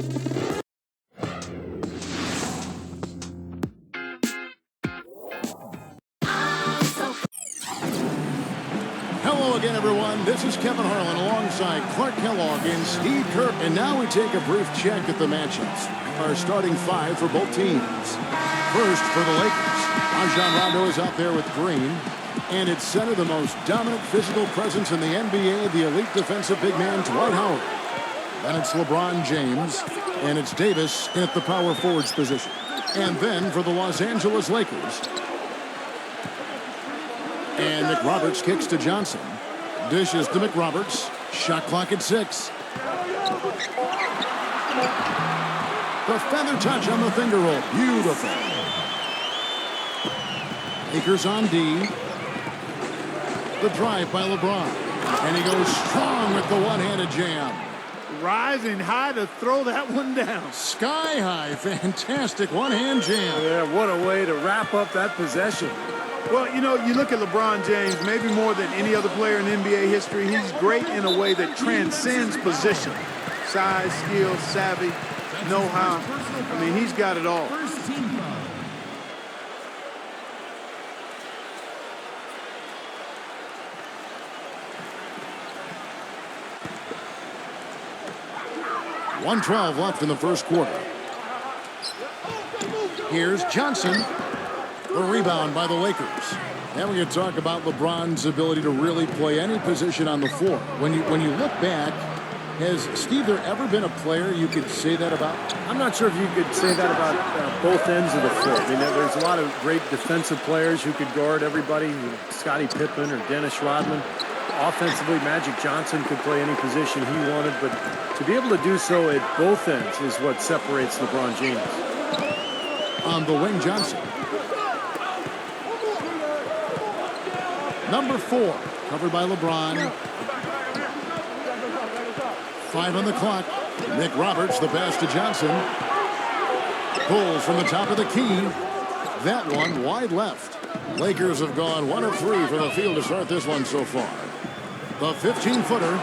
again, everyone. This is Kevin Harlan alongside Clark Kellogg and Steve Kirk. And now we take a brief check at the matchups. Our starting five for both teams. First, for the Lakers, Rajon Rondo is out there with Green. And it's center, the most dominant physical presence in the NBA, the elite defensive big man, Dwight Howard. Then it's LeBron James. And it's Davis in at the power forwards position. And then for the Los Angeles Lakers, and McRoberts kicks to Johnson. Dishes to McRoberts. Shot clock at 6. The feather touch on the finger roll. Beautiful. Lakers on D. The drive by LeBron. And he goes strong with the one-handed jam. Rising high to throw that one down. Sky high. Fantastic one-hand jam. Yeah, what a way to wrap up that possession. Well, you know, you look at LeBron James, maybe more than any other player in NBA history, he's great in a way that transcends position. Size, skill, savvy, know-how. I mean, he's got it all. .112 left in the first quarter. Here's Johnson. The rebound by the Lakers. Now we can talk about LeBron's ability to really play any position on the floor. When you look back, has Steve there ever been a player you could say that about? I'm not sure if you could say that about both ends of the floor. I mean, there's a lot of great defensive players who could guard everybody. Scottie Pippen or Dennis Rodman. Offensively, Magic Johnson could play any position he wanted, but to be able to do so at both ends is what separates LeBron James. On the wing, Johnson. Number 4, covered by LeBron. 5 on the clock. McRoberts, the pass to Johnson. Pulls from the top of the key. That one wide left. Lakers have gone 1 of 3 from the field to start this one so far. The 15-footer.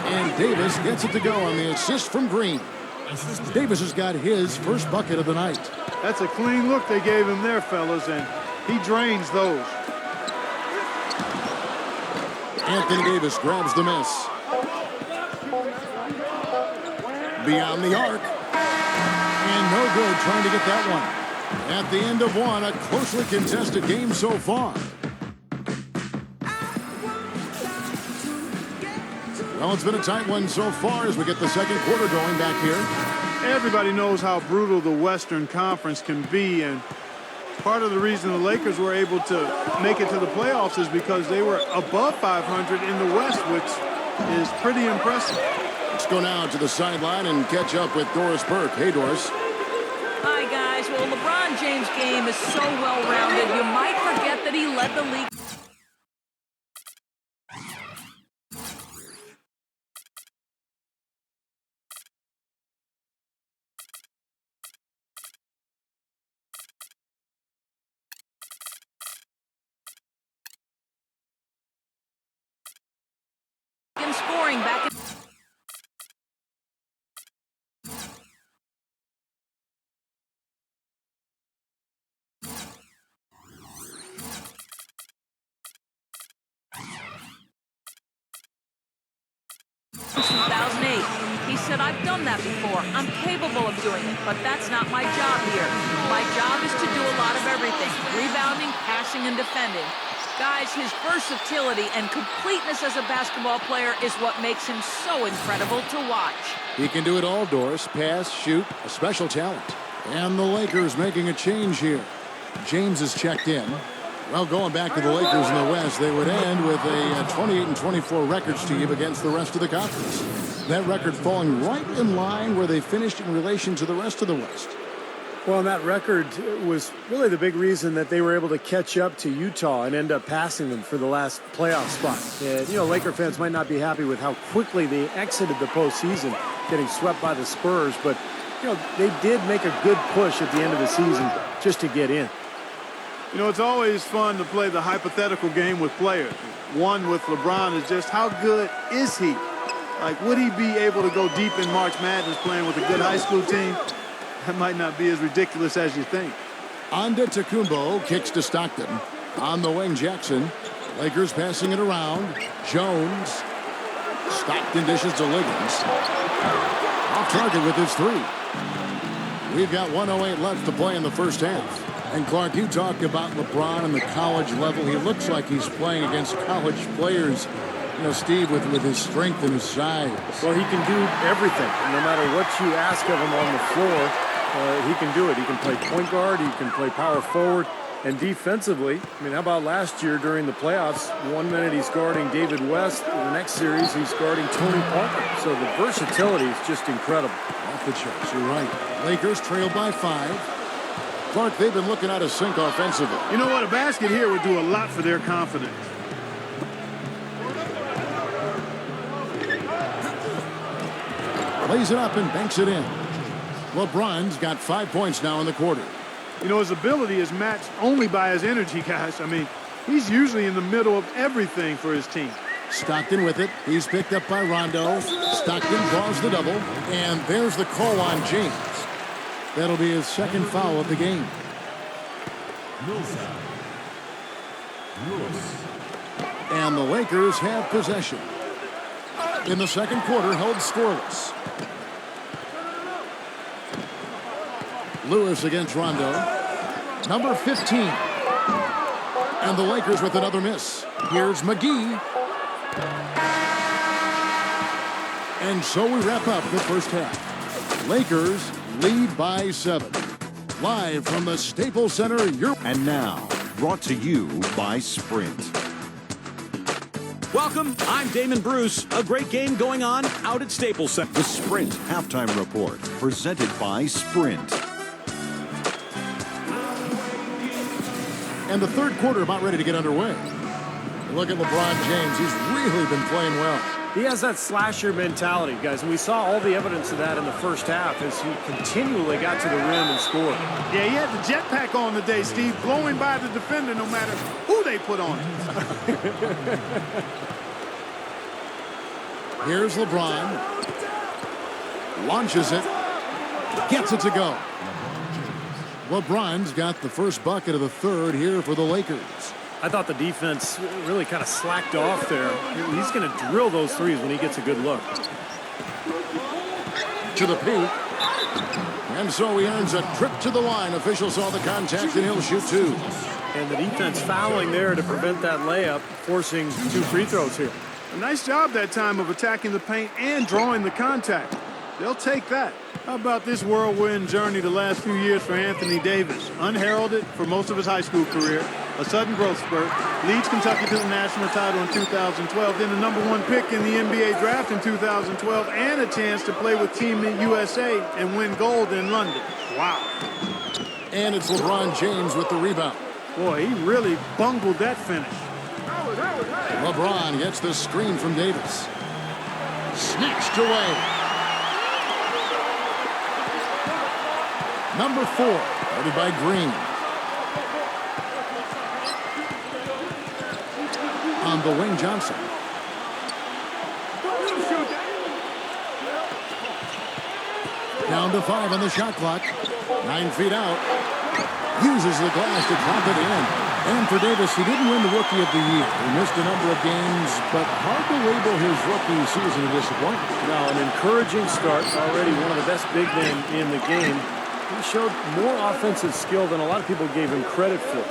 And Davis gets it to go on the assist from Green. Davis has got his first bucket of the night. That's a clean look they gave him there, fellas, and he drains those. Anthony Davis grabs the miss. Beyond the arc. And no good trying to get that one. At the end of one, a closely contested game so far. Well, it's been a tight one so far as we get the second quarter going back here. Everybody knows how brutal the Western Conference can be, and part of the reason the Lakers were able to make it to the playoffs is because they were above 500 in the West, which is pretty impressive. Let's go now to the sideline and catch up with Doris Burke. Hey, Doris. Hi, guys. Well, LeBron James' game is so well-rounded, you might forget that he led the league. In scoring back in 2008. He said, "I've done that before. I'm capable of doing it, but that's not my job here. My job is to do a lot of everything, rebounding, passing, and defending." Guys, his versatility and completeness as a basketball player is what makes him so incredible to watch. He can do it all, Doris. Pass, shoot, a special talent. And the Lakers making a change here. James is checked in. Well, going back to the Lakers in the West, they would end with a 28-24 records team against the rest of the conference. That record falling right in line where they finished in relation to the rest of the West. Well, and that record was really the big reason that they were able to catch up to Utah and end up passing them for the last playoff spot. And, you know, Laker fans might not be happy with how quickly they exited the postseason, getting swept by the Spurs, but, you know, they did make a good push at the end of the season just to get in. You know, it's always fun to play the hypothetical game with players. One with LeBron is just how good is he? Like, would he be able to go deep in March Madness playing with a good high school team? That might not be as ridiculous as you think. Antetokounmpo kicks to Stockton. On the wing, Jackson. Lakers passing it around. Jones. Stockton dishes to Liggins. Off target with his three. We've got 1:08 left to play in the first half. And Clark, you talked about LeBron and the college level. He looks like he's playing against college players, you know, Steve, with his strength and his size. Well, he can do everything. No matter what you ask of him on the floor, he can do it. He can play point guard. He can play power forward. And defensively, I mean, how about last year during the playoffs? 1 minute he's guarding David West. The next series he's guarding Tony Parker. So the versatility is just incredible. Off the charts, you're right. Lakers trail by 5. Clark, they've been looking out of sync offensively. You know what? A basket here would do a lot for their confidence. Lays it up and banks it in. LeBron's got 5 points now in the quarter. You know, his ability is matched only by his energy, guys. I mean, he's usually in the middle of everything for his team. Stockton with it. He's picked up by Rondo. Stockton draws the double. And there's the call on James. That'll be his second foul of the game. And the Lakers have possession. In the second quarter, held scoreless. Lewis against Rondo. Number 15. And the Lakers with another miss. Here's McGee. And so we wrap up the first half. Lakers lead by 7. Live from the Staples Center. And now, brought to you by Sprint. Welcome, I'm Damon Bruce. A great game going on out at Staples Center. The Sprint Halftime Report, presented by Sprint. And the third quarter about ready to get underway. Look at LeBron James. He's really been playing well. He has that slasher mentality, guys, and we saw all the evidence of that in the first half as he continually got to the rim and scored. Yeah, he had the jetpack on today, Steve, blowing by the defender no matter who they put on it. Here's LeBron. Launches it. Gets it to go. LeBron's got the first bucket of the third here for the Lakers. I thought the defense really kind of slacked off there. He's going to drill those threes when he gets a good look. To the paint. And so he earns a trip to the line. Official saw the contact, and he'll shoot 2. And the defense fouling there to prevent that layup, forcing 2 free throws here. A nice job that time of attacking the paint and drawing the contact. They'll take that. How about this whirlwind journey the last few years for Anthony Davis? Unheralded for most of his high school career. A sudden growth spurt. Leads Kentucky to the national title in 2012. Then the #1 pick in the NBA draft in 2012. And a chance to play with Team USA and win gold in London. Wow. And it's LeBron James with the rebound. Boy, he really bungled that finish. LeBron gets the screen from Davis. Snatched away. Number 4, guarded by Green. On the wing, Johnson. Down to 5 on the shot clock. 9 feet out. Uses the glass to drop it in. And for Davis, he didn't win the Rookie of the Year. He missed a number of games, but hard to label his rookie season a disappointment. Now, an encouraging start. Already one of the best big men in the game. He showed more offensive skill than a lot of people gave him credit for.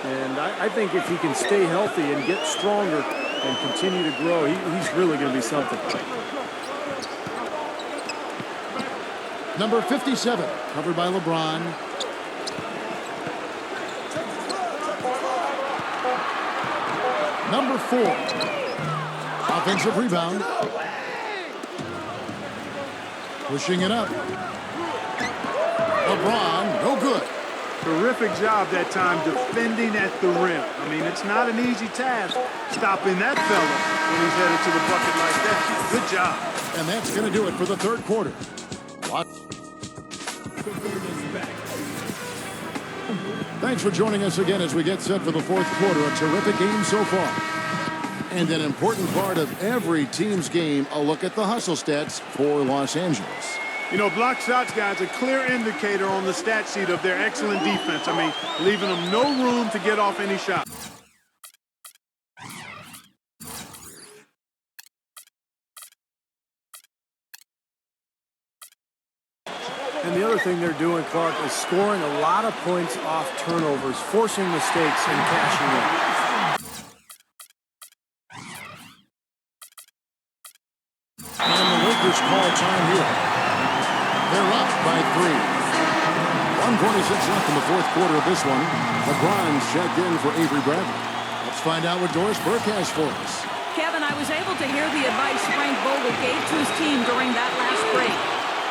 And I think if he can stay healthy and get stronger and continue to grow, he's really going to be something. Number 57, covered by LeBron. Number 4, offensive rebound. Pushing it up. LeBron, no good. Terrific job that time defending at the rim. I mean, it's not an easy task stopping that fella when he's headed to the bucket like that. Good job. And that's going to do it for the third quarter. Thanks for joining us again as we get set for the fourth quarter. A terrific game so far. And an important part of every team's game, a look at the hustle stats for Los Angeles. You know, block shots, guys, a clear indicator on the stat sheet of their excellent defense. I mean, leaving them no room to get off any shot. And the other thing they're doing, Clark, is scoring a lot of points off turnovers, forcing mistakes and cashing in. And the Lakers call time here. They're up by 3. 1:26 left in the fourth quarter of this one. LeBron's checked in for Avery Bradley. Let's find out what Doris Burke has for us. Kevin, I was able to hear the advice Frank Vogel gave to his team during that last break.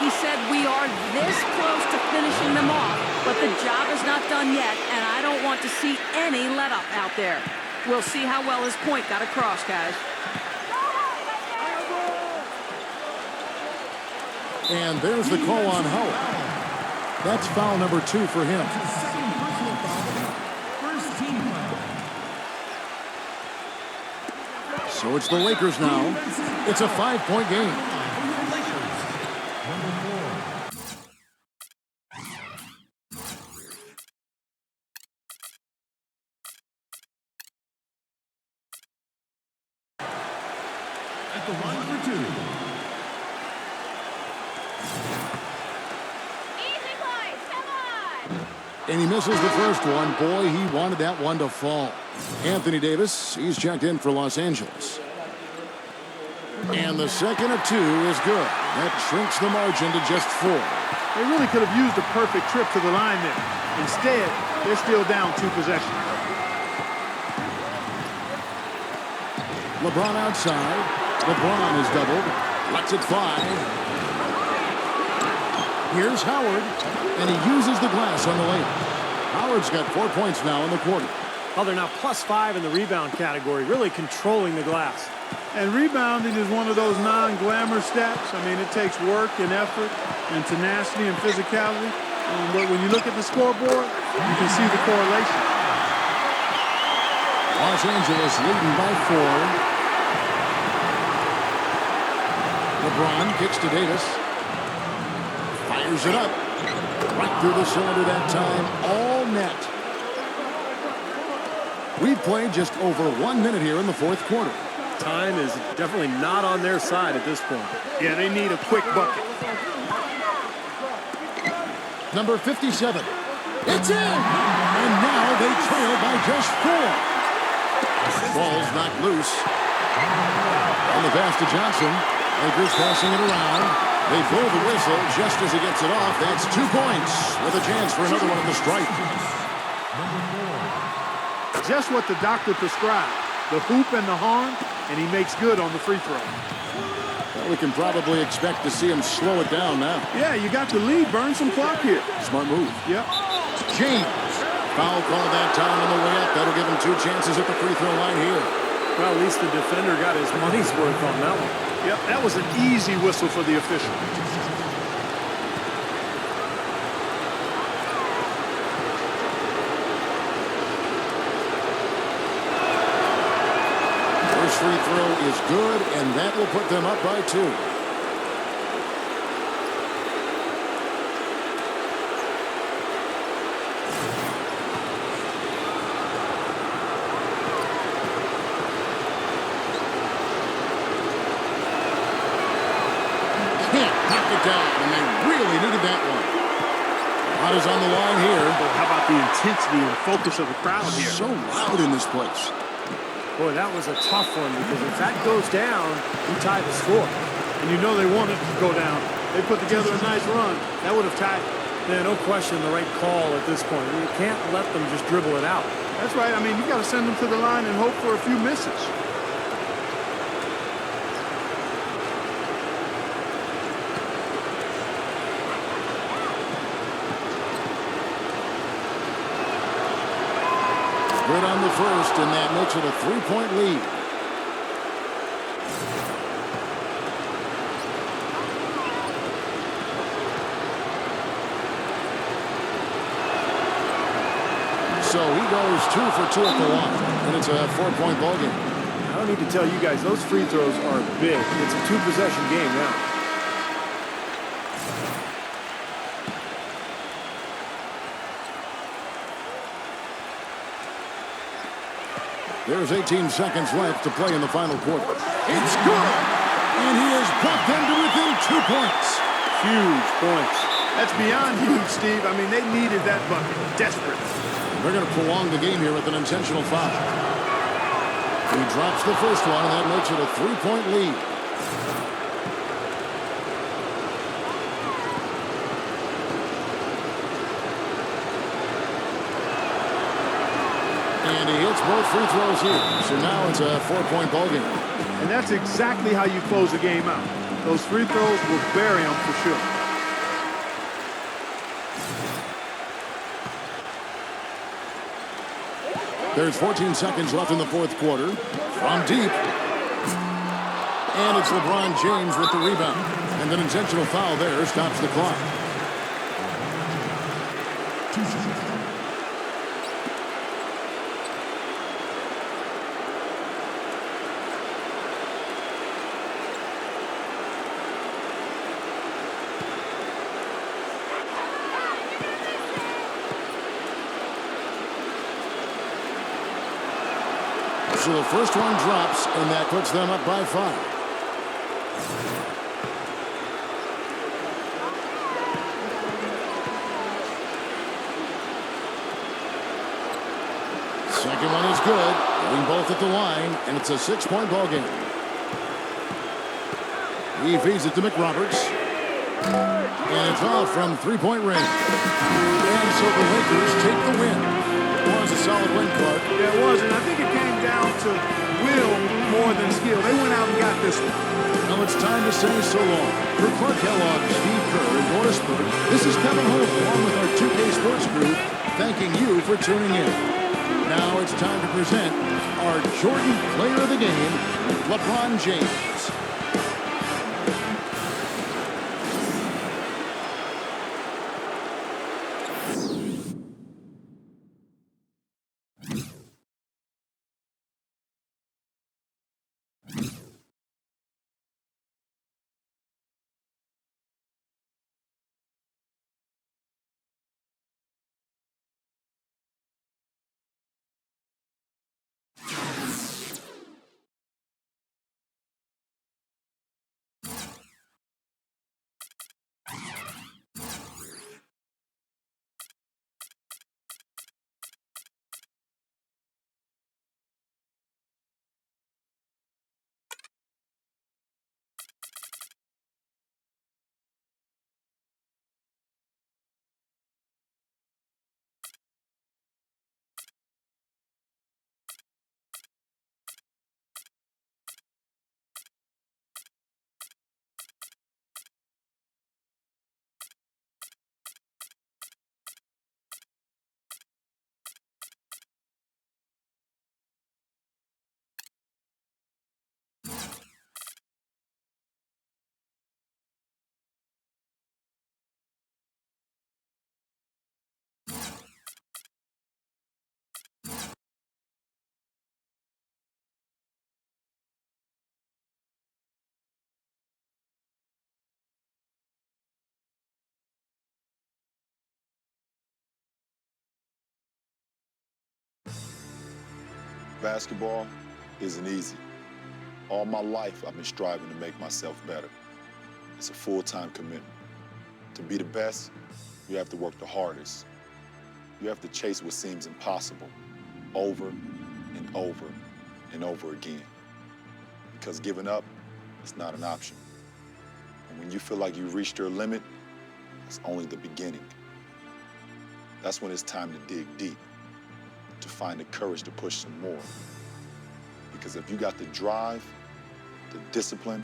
He said, we are this close to finishing them off, but the job is not done yet, and I don't want to see any let-up out there. We'll see how well his point got across, guys. And there's the call on Howard. That's foul number 2 for him. So it's the Lakers now. It's a 5-point game. At the line for 2. And he misses the first one. Boy, he wanted that one to fall. Anthony Davis, he's checked in for Los Angeles. And the second of 2 is good. That shrinks the margin to just 4. They really could have used a perfect trip to the line there. Instead, they're still down 2 possessions. LeBron outside. LeBron is doubled. Lets it fly. Here's Howard, and he uses the glass on the layup. Howard's got 4 points now in the quarter. Oh, they're now +5 in the rebound category, really controlling the glass. And rebounding is one of those non-glamour stats. I mean, it takes work and effort and tenacity and physicality. But when you look at the scoreboard, you can see the correlation. Los Angeles leading by 4. LeBron kicks to Davis. Fires it up. Right through the cylinder that time. All net. We've played just over 1 minute here in the fourth quarter. Time is definitely not on their side at this point. Yeah, they need a quick bucket. Number 57. It's in! And now they trail by just 4. Ball's knocked loose. On the pass to Johnson. Lakers passing it around. They blow the whistle just as he gets it off. That's 2 points with a chance for another one at the stripe. Just what the doctor prescribed. The hoop and the horn, and he makes good on the free throw. Well, we can probably expect to see him slow it down now. Yeah, you got the lead. Burn some clock here. Smart move. Yep. James. Foul call that time on the way up. That'll give him 2 chances at the free throw line here. Well, at least the defender got his money's worth on that one. Yep, that was an easy whistle for the official. First free throw is good, and that will put them up by 2. Down, and they really needed that one. Lot is on the line here. Well, how about the intensity and focus of the crowd here? So loud in this place. Boy, that was a tough one because if that goes down, we tie the score. And you know they wanted it to go down. They put together a nice run. That would have tied. Yeah, no question the right call at this point. You can't let them just dribble it out. That's right. I mean, you got to send them to the line and hope for a few misses. Good on the first, and that makes it a 3-point lead. So he goes 2 for 2 at the line, and it's a 4-point ball game. That don't need to tell you guys, those free throws are big. It's a two-possession game now. There's 18 seconds left to play in the final quarter. It's good! And he has brought them to within 2 points. Huge points. That's beyond huge, Steve. I mean, they needed that bucket desperately. They're going to prolong the game here with an intentional foul. He drops the first one, and that makes it a 3-point lead. And he hits both free throws here. So now it's a 4-point ball game. And that's exactly how you close a game out. Those free throws will bury them for sure. There's 14 seconds left in the fourth quarter. From deep. And it's LeBron James with the rebound. And an intentional foul there stops the clock. So the first one drops, and that puts them up by 5. Second one is good. Hitting both at the line, and it's a 6-point ball game. He feeds it to McRoberts. And it's off from 3-point range. And so the Lakers take the win. It was a solid win, Clark. Yeah, it was, and I think it came down to will more than skill. They went out and got this one. Now it's time to say so long. For Clark Kellogg, Steve Kerr, and Doris Burke, this is Kevin Holt along with our 2K Sports Group, thanking you for tuning in. Now it's time to present our Jordan Player of the Game, LeBron James. Basketball isn't easy. All my life, I've been striving to make myself better. It's a full-time commitment. To be the best, you have to work the hardest. You have to chase what seems impossible over and over and over again. Because giving up is not an option. And when you feel like you've reached your limit, it's only the beginning. That's when it's time to dig deep, to find the courage to push some more. Because if you got the drive, the discipline,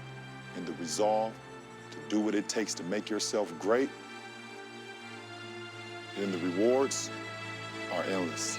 and the resolve to do what it takes to make yourself great, then the rewards are endless.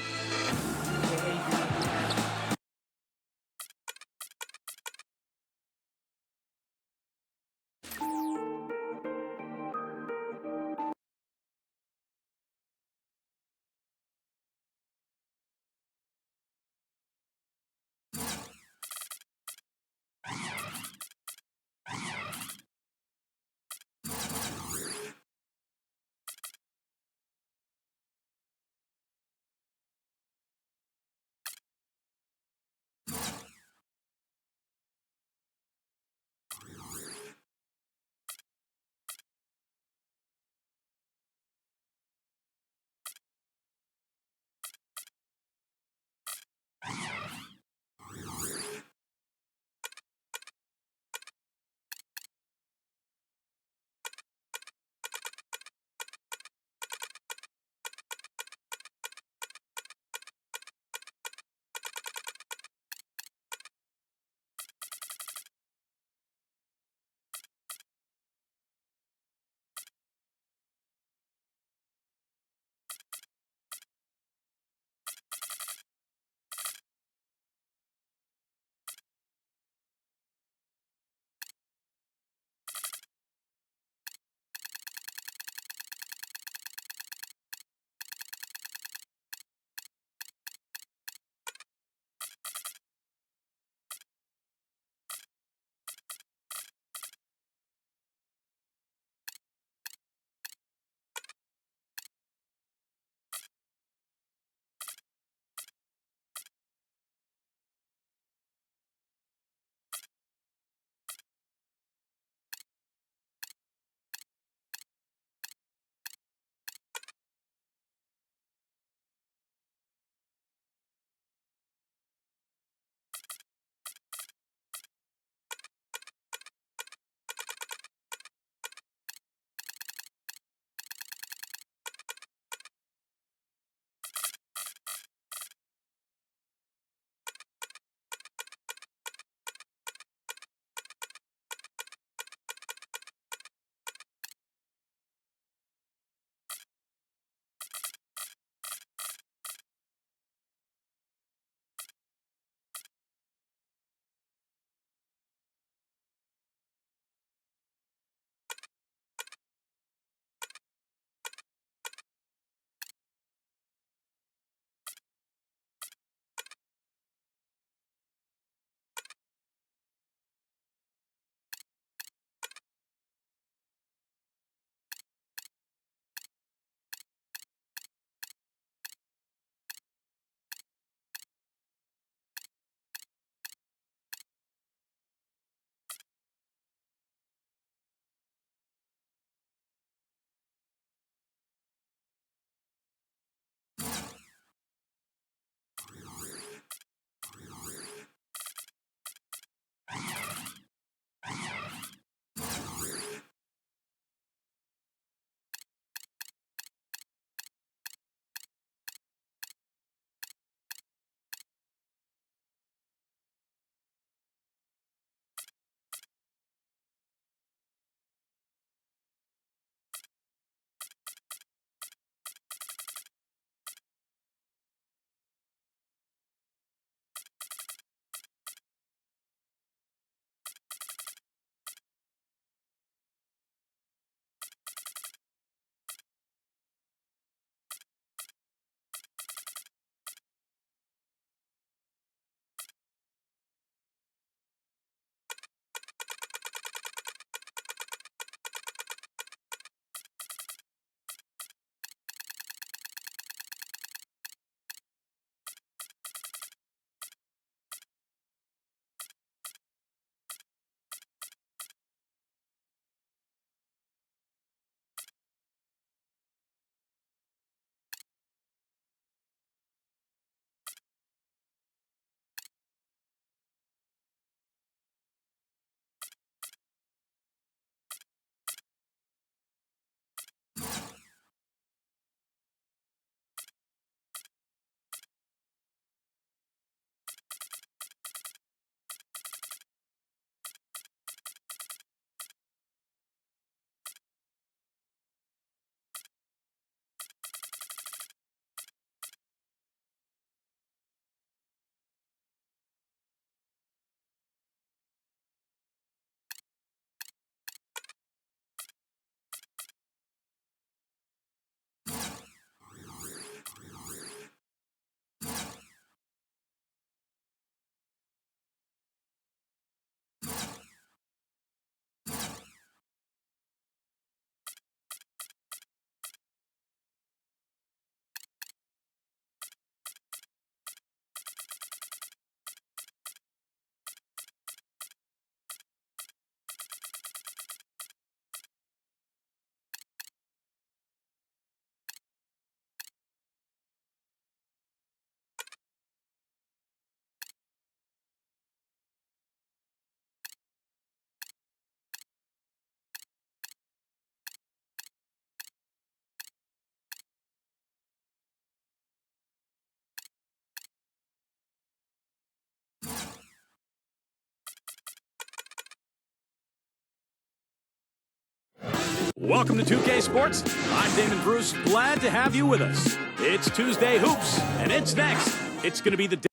Welcome to 2K Sports. I'm Damon Bruce. Glad to have you with us. It's Tuesday Hoops, and it's next. It's going to be the day.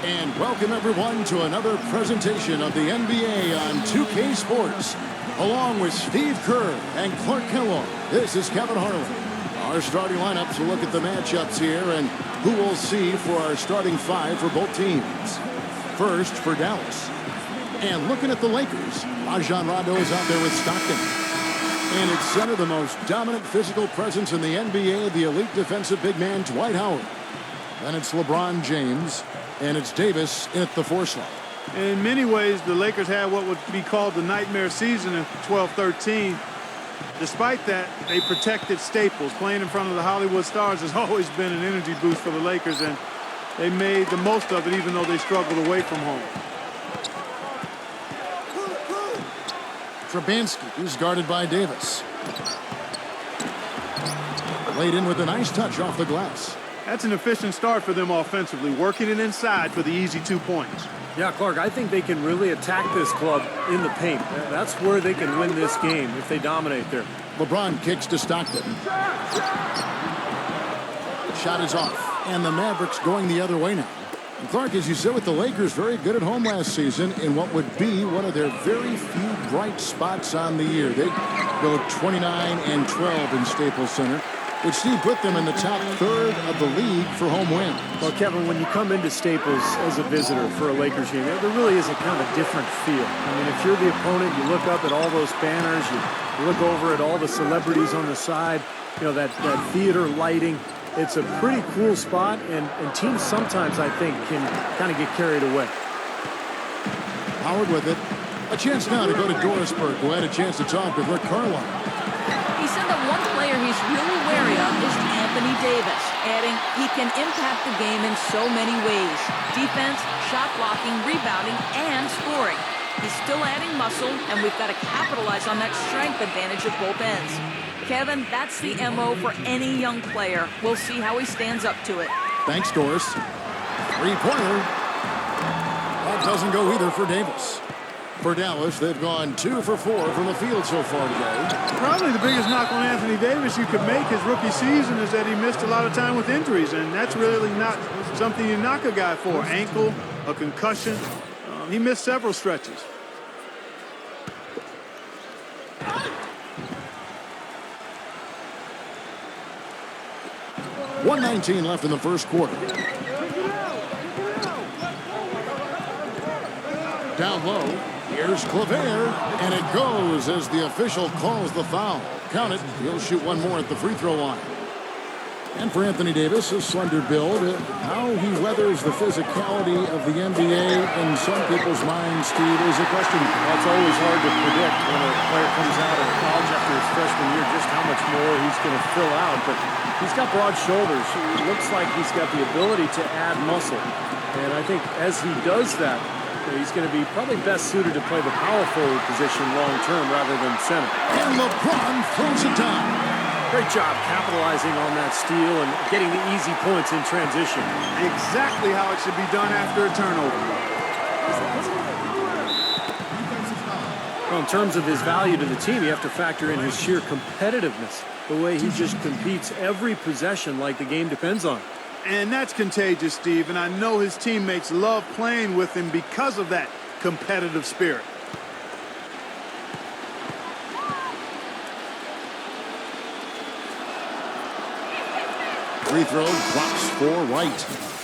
And welcome everyone to another presentation of the NBA on 2K Sports. Along with Steve Kerr and Clark Kellogg, this is Kevin Harlan. Our starting lineups will look at the matchups here and who we'll see for our starting five for both teams. First for Dallas. And looking at the Lakers, Rajon Rondo is out there with Stockton. And at center, the most dominant physical presence in the NBA, the elite defensive big man, Dwight Howard. Then it's LeBron James, and it's Davis at the 4 slot. In many ways, the Lakers had what would be called the nightmare season in 12-13. Despite that, they protected staples. Playing in front of the Hollywood Stars has always been an energy boost for the Lakers, and they made the most of it even though they struggled away from home. Trubansky is guarded by Davis. Laid in with a nice touch off the glass. That's an efficient start for them offensively, working it inside for the easy 2 points. Yeah, Clark, I think they can really attack this club in the paint. That's where they can win this game if they dominate there. LeBron kicks to Stockton. Shot is off, and the Mavericks going the other way now. And Clark, as you said, with the Lakers very good at home last season in what would be one of their very few bright spots on the year. They go 29-12 in Staples Center, which Steve put them in the top third of the league for home wins. Well, Kevin, when you come into Staples as a visitor for a Lakers game, there really is a kind of a different feel. I mean, if you're the opponent, you look up at all those banners, you look over at all the celebrities on the side, you know, that theater lighting. It's a pretty cool spot, and teams sometimes, I think, can kind of get carried away. Howard with it. A chance now to go to Dorisburg, who had a chance to talk with Rick Carlisle. He said that one player he's really wary of is Anthony Davis, adding he can impact the game in so many ways. Defense, shot blocking, rebounding, and scoring. He's still adding muscle, and we've got to capitalize on that strength advantage at both ends. Kevin, that's the MO for any young player. We'll see how he stands up to it. Thanks, Doris. Three-pointer. That doesn't go either for Davis. For Dallas, they've gone 2 for 4 from the field so far today. Probably the biggest knock on Anthony Davis you could make his rookie season is that he missed a lot of time with injuries, and that's really not something you knock a guy for. Ankle, a concussion. He missed several stretches. .119 left in the first quarter. Down low, here's Claver, and it goes as the official calls the foul. Count it, he'll shoot one more at the free throw line. And for Anthony Davis, a slender build, how he weathers the physicality of the NBA in some people's minds, Steve, is a question. Well, it's always hard to predict when a player comes out of college after his freshman year just how much more he's going to fill out. But he's got broad shoulders. It looks like he's got the ability to add muscle. And I think as he does that, he's going to be probably best suited to play the power forward position long term rather than center. And LeBron throws it down. Great job capitalizing on that steal and getting the easy points in transition. Exactly how it should be done after a turnover. Well, in terms of his value to the team, you have to factor in his sheer competitiveness, the way he just competes every possession like the game depends on. And that's contagious, Steve, and I know his teammates love playing with him because of that competitive spirit. Free throw drops for White.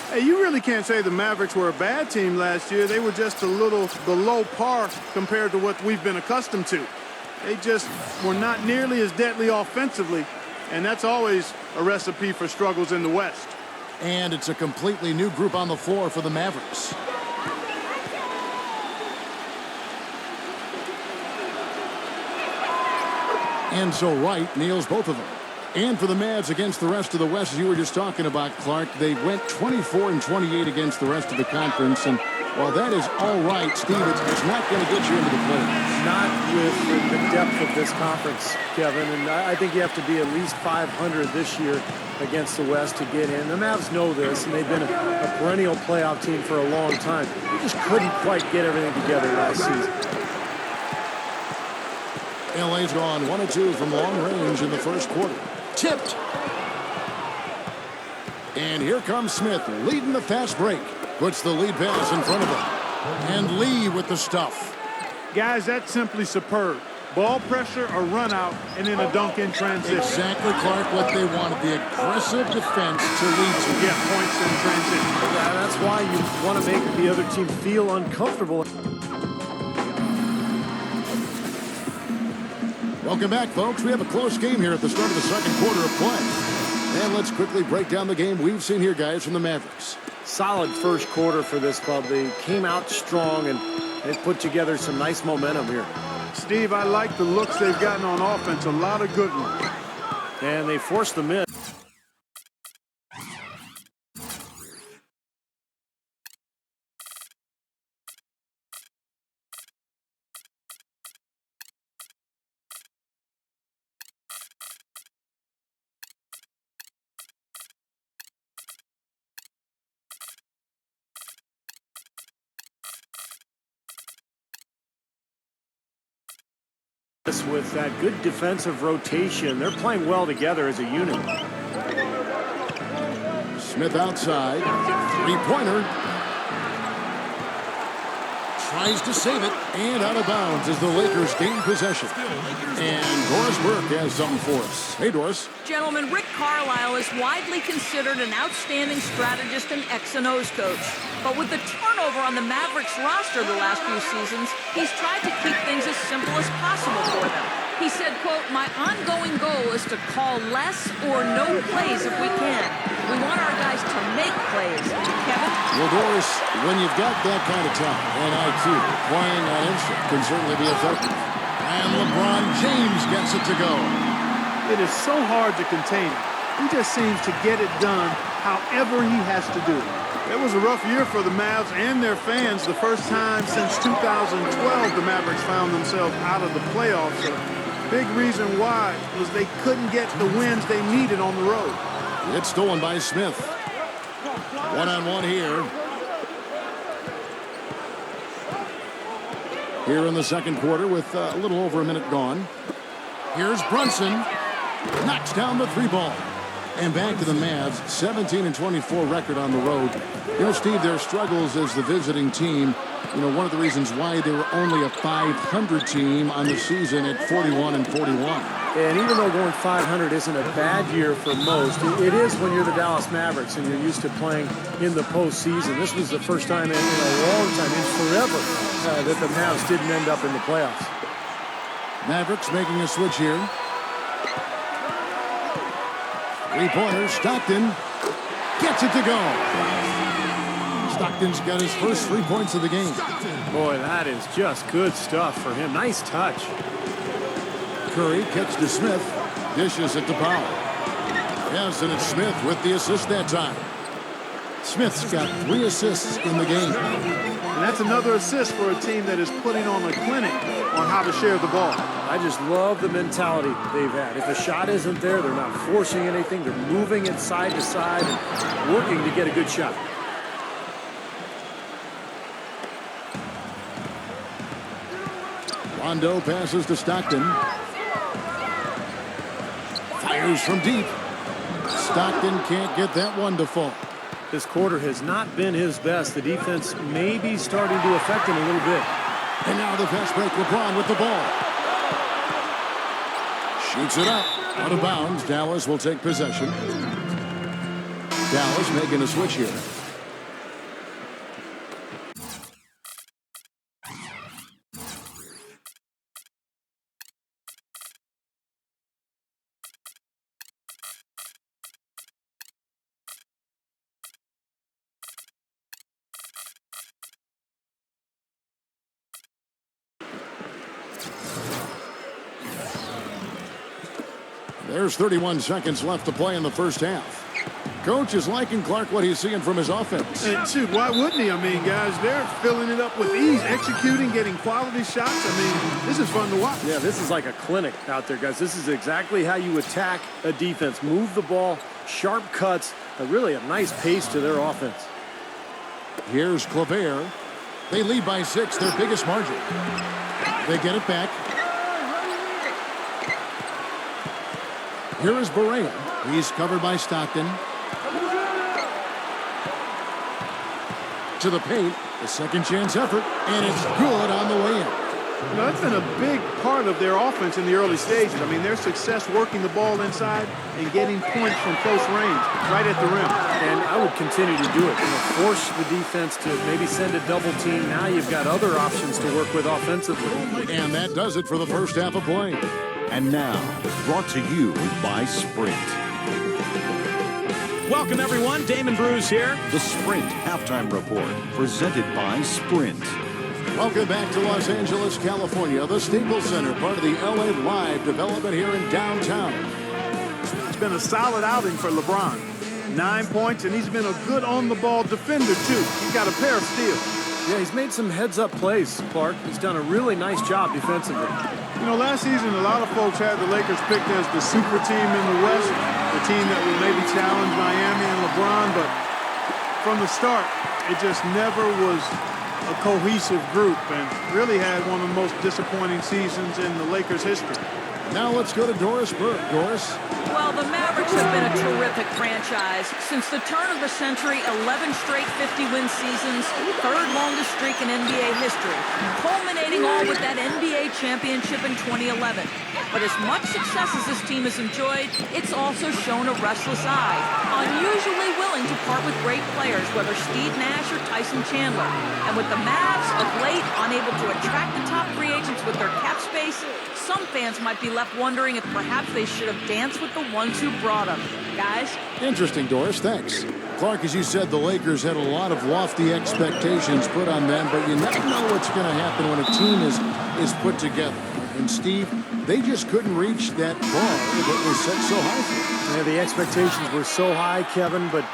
Hey, you really can't say the Mavericks were a bad team last year. They were just a little below par compared to what we've been accustomed to. They just were not nearly as deadly offensively, and that's always a recipe for struggles in the West. And it's a completely new group on the floor for the Mavericks. And so Wright nails both of them. And for the Mavs against the rest of the West, as you were just talking about, Clark, they went 24-28 against the rest of the conference. And while that is all right, Steve, it's not going to get you into the playoffs. Not with the depth of this conference, Kevin. And I think you have to be at least 500 this year against the West to get in. The Mavs know this, and they've been a perennial playoff team for a long time. They just couldn't quite get everything together last season. LA's gone 1 of 2 from long range in the first quarter. Tipped. And here comes Smith leading the fast break. Puts the lead pass in front of him. And Lee with the stuff. Guys, that's simply superb. Ball pressure, a run out, and then a dunk in transition. Exactly, Clark, what they wanted. The aggressive defense to lead to. Yeah, points in transition. Yeah, that's why you want to make the other team feel uncomfortable. Welcome back, folks. We have a close game here at the start of the second quarter of play. And let's quickly break down the game we've seen here, guys, from the Mavericks. Solid first quarter for this club. They came out strong, and they put together some nice momentum here. Steve, I like the looks they've gotten on offense. A lot of good ones. And they forced the miss. With that good defensive rotation, they're playing well together as a unit. Smith outside, three-pointer. Tries to save it, and out of bounds as the Lakers gain possession. And Doris Burke has something for us. Hey, Doris. Gentlemen, Rick Carlisle is widely considered an outstanding strategist and X and O's coach. But with the turnover on the Mavericks roster the last few seasons, he's tried to keep things as simple as possible for them. He said, quote, "My ongoing goal is to call less or no plays if we can. We want our guys to make plays." Kevin? Well, Doris, when you've got that kind of talent and IQ, playing on instinct can certainly be effective. And LeBron James gets it to go. It is so hard to contain him. He just seems to get it done however he has to do it. It was a rough year for the Mavs and their fans. The first time since 2012 the Mavericks found themselves out of the playoffs. A big reason why was they couldn't get the wins they needed on the road. It's stolen by Smith. One-on-one here. Here in the second quarter with a little over a minute gone. Here's Brunson. Knocks down the three ball. And back to the Mavs, 17-24 record on the road. You know, Steve, their struggles as the visiting team, you know, one of the reasons why they were only a 500 team on the season at 41-41. And even though going 500 isn't a bad year for most, it is when you're the Dallas Mavericks and you're used to playing in the postseason. This was the first time in a long time, in forever, that the Mavs didn't end up in the playoffs. Mavericks making a switch here. Three-pointer, Stockton gets it to go. Stockton's got his first 3 points of the game. Boy, that is just good stuff for him. Nice touch. Curry kicks to Smith, dishes it to Powell. Yes, and it's Smith with the assist that time. Smith's got 3 assists in the game. And that's another assist for a team that is putting on a clinic on how to share the ball. I just love the mentality they've had. If the shot isn't there, they're not forcing anything. They're moving it side to side and working to get a good shot. Rondo passes to Stockton. Fires from deep. Stockton can't get that one to fall. This quarter has not been his best. The defense may be starting to affect him a little bit. And now the fast break, LeBron with the ball. Shoots it up. Out of bounds. Dallas will take possession. Dallas making a switch here. There's 31 seconds left to play in the first half. Coach is liking Clark what he's seeing from his offense. And shoot, why wouldn't he? I mean, guys, they're filling it up with ease, executing, getting quality shots. I mean, this is fun to watch. Yeah, this is like a clinic out there, guys. This is exactly how you attack a defense. Move the ball, sharp cuts, really a nice pace to their offense. Here's Kleber. They lead by 6, their biggest margin. They get it back. Here is Berea. He's covered by Stockton. To the paint. A second chance effort. And it's good on the way in. You know, that's been a big part of their offense in the early stages. I mean, their success working the ball inside and getting points from close range, right at the rim. And I would continue to do it. You know, force the defense to maybe send a double team. Now you've got other options to work with offensively. And that does it for the first half of play. And now, brought to you by Sprint. Welcome, everyone. Damon Bruce here. The Sprint Halftime Report, presented by Sprint. Welcome back to Los Angeles, California, the Staples Center, part of the LA Live development here in downtown. It's been a solid outing for LeBron. 9 points, and he's been a good on-the-ball defender, too. He's got a pair of steals. Yeah, he's made some heads-up plays, Clark. He's done a really nice job defensively. You know, last season, a lot of folks had the Lakers picked as the super team in the West, the team that would maybe challenge Miami and LeBron, but from the start, it just never was a cohesive group and really had one of the most disappointing seasons in the Lakers' history. Now let's go to Doris Burke. Doris? Well, the Mavericks have been a terrific franchise. Since the turn of the century, 11 straight 50-win seasons, third longest streak in NBA history, culminating all with that NBA championship in 2011. But as much success as this team has enjoyed, it's also shown a restless eye, unusually willing to part with great players, whether Steve Nash or Tyson Chandler. And with the Mavs, of late, unable to attract the top free agents with their cap space, some fans might be left wondering if perhaps they should have danced with the ones who brought them. Guys? Interesting, Doris. Thanks. Clark, as you said, the Lakers had a lot of lofty expectations put on them, but you never know what's going to happen when a team is put together. And, Steve, they just couldn't reach that bar that was set so high for them. Yeah, the expectations were so high, Kevin, but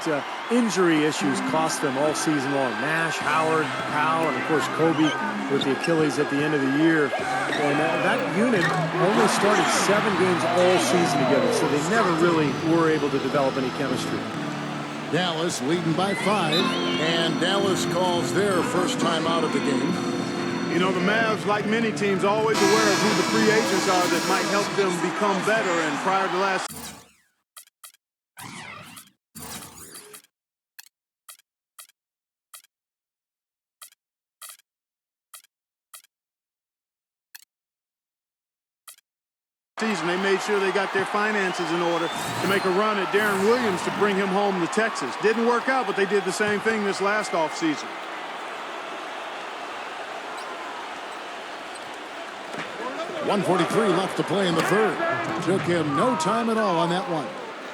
injury issues cost them all season long. Nash, Howard, Powell, and, of course, Kobe with the Achilles at the end of the year. And that unit only started 7 games all season together, so they never really were able to develop any chemistry. Dallas leading by 5, and Dallas calls their first time out of the game. You know, the Mavs, like many teams, always aware of who the free agents are that might help them become better. And prior to last season, they made sure they got their finances in order to make a run at Darren Williams to bring him home to Texas. Didn't work out, but they did the same thing this last offseason. .143 left to play in the third. Took him no time at all on that one.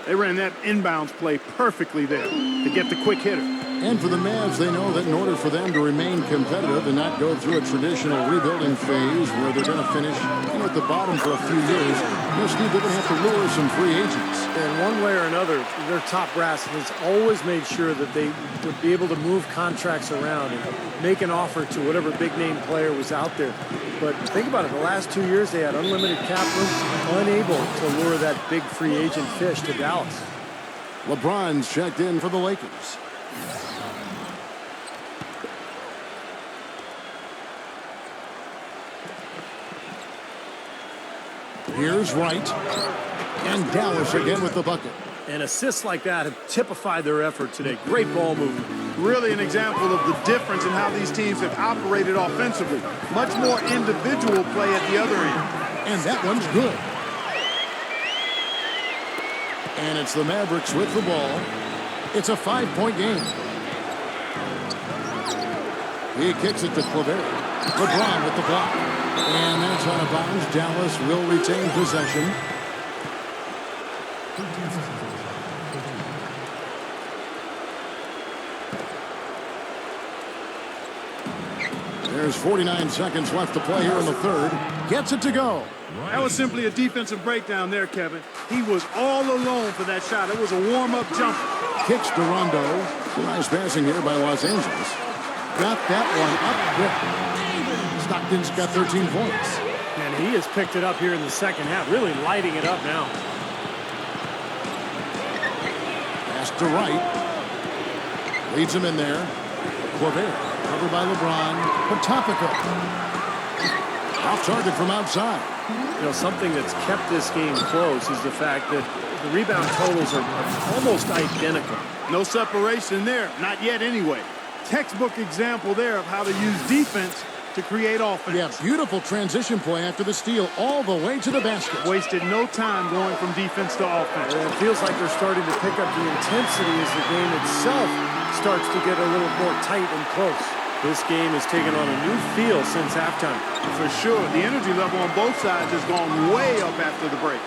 They ran that inbounds play perfectly there to get the quick hitter. And for the Mavs, they know that in order for them to remain competitive and not go through a traditional rebuilding phase where they're going to finish at the bottom for a few years, Steve, they're going to have to lure some free agents. And one way or another, their top brass has always made sure that they would be able to move contracts around and make an offer to whatever big-name player was out there. But think about it, the last 2 years they had unlimited cap room, unable to lure that big free agent fish to Dallas. LeBron's checked in for the Lakers. Here's Wright. And Dallas again with the bucket. And assists like that have typified their effort today. Great ball movement. Really an example of the difference in how these teams have operated offensively. Much more individual play at the other end. And that one's good. And it's the Mavericks with the ball. It's a 5-point game. He kicks it to Claver. LeBron with the block. And that's out of bounds. Dallas will retain possession. There's 49 seconds left to play here in the third. Gets it to go. That was simply a defensive breakdown there, Kevin. He was all alone for that shot. It was a warm-up jumper. Kicks to Rondo. Nice passing here by Los Angeles. Got that one up quick. Stockton's got 13 points. And he has picked it up here in the second half, really lighting it up now. Pass to Wright. Leads him in there. Claver. Covered by LeBron. Patopico. Off target from outside. You know, something that's kept this game close is the fact that the rebound totals are almost identical. No separation there, not yet anyway. Textbook example there of how to use defense to create offense. Yeah, beautiful transition play after the steal all the way to the basket. Wasted no time going from defense to offense. And it feels like they're starting to pick up the intensity as the game itself starts to get a little more tight and close. This game has taken on a new feel since halftime. For sure, the energy level on both sides has gone way up after the break.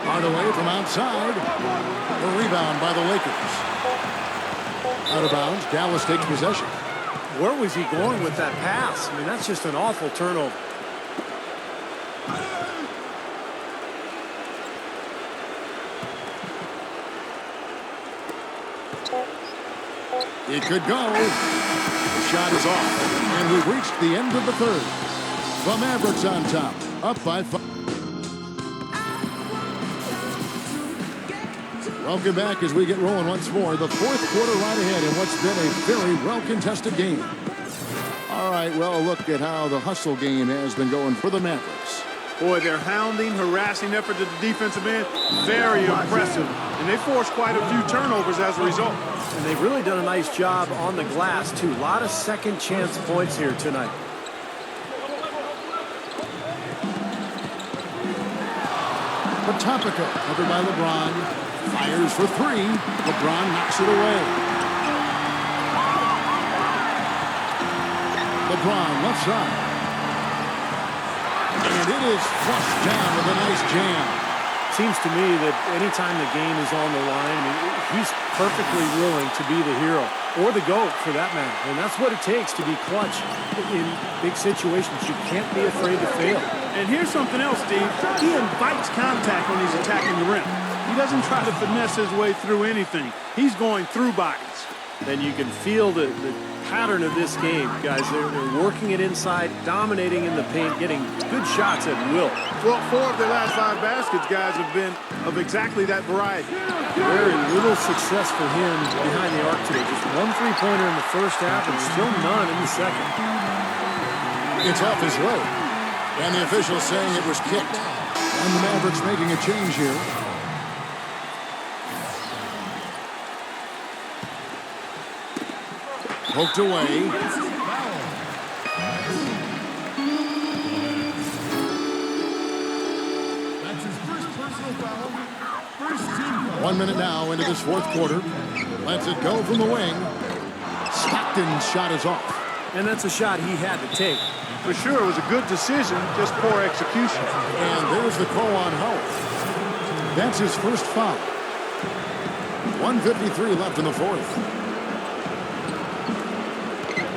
Hardaway from outside. A rebound by the Lakers. Out of bounds, Dallas takes possession. Where was he going with that pass? I mean, that's just an awful turnover. It could go. The shot is off. And we've reached the end of the third. The Mavericks on top. Up by 5. Welcome back as we get rolling once more. The fourth quarter right ahead in what's been a very well-contested game. All right, well, a look at how the hustle game has been going for the Mavericks. Boy, their hounding, harassing effort at the defensive end, very impressive. And they forced quite a few turnovers as a result. And they've really done a nice job on the glass, too. A lot of second chance points here tonight. Potopica, covered by LeBron. Fires for three. LeBron knocks it away. LeBron left side. And it is flushed down with a nice jam. Seems to me that anytime the game is on the line, I mean, he's perfectly willing to be the hero, or the GOAT for that matter. And that's what it takes to be clutch in big situations. You can't be afraid to fail. And here's something else, Steve. He invites contact when he's attacking the rim. He doesn't try to finesse his way through anything. He's going through bodies. And you can feel the pattern of this game, guys. They're working it inside, dominating in the paint, getting good shots at will. Well, 4 of their last 5 baskets, guys, have been of exactly that variety. Very little success for him behind the arc today. Just 1 3-pointer in the first half and still none in the second. It's off his leg. And the official saying it was kicked. And the Mavericks making a change here. Poked away. That's his first personal foul. First team foul. 1 minute now into this fourth quarter. Lets it go from the wing. Stockton's shot is off. And that's a shot he had to take. For sure, it was a good decision, just poor execution. And there's the call on Howard. That's his first foul. 1:53 left in the fourth.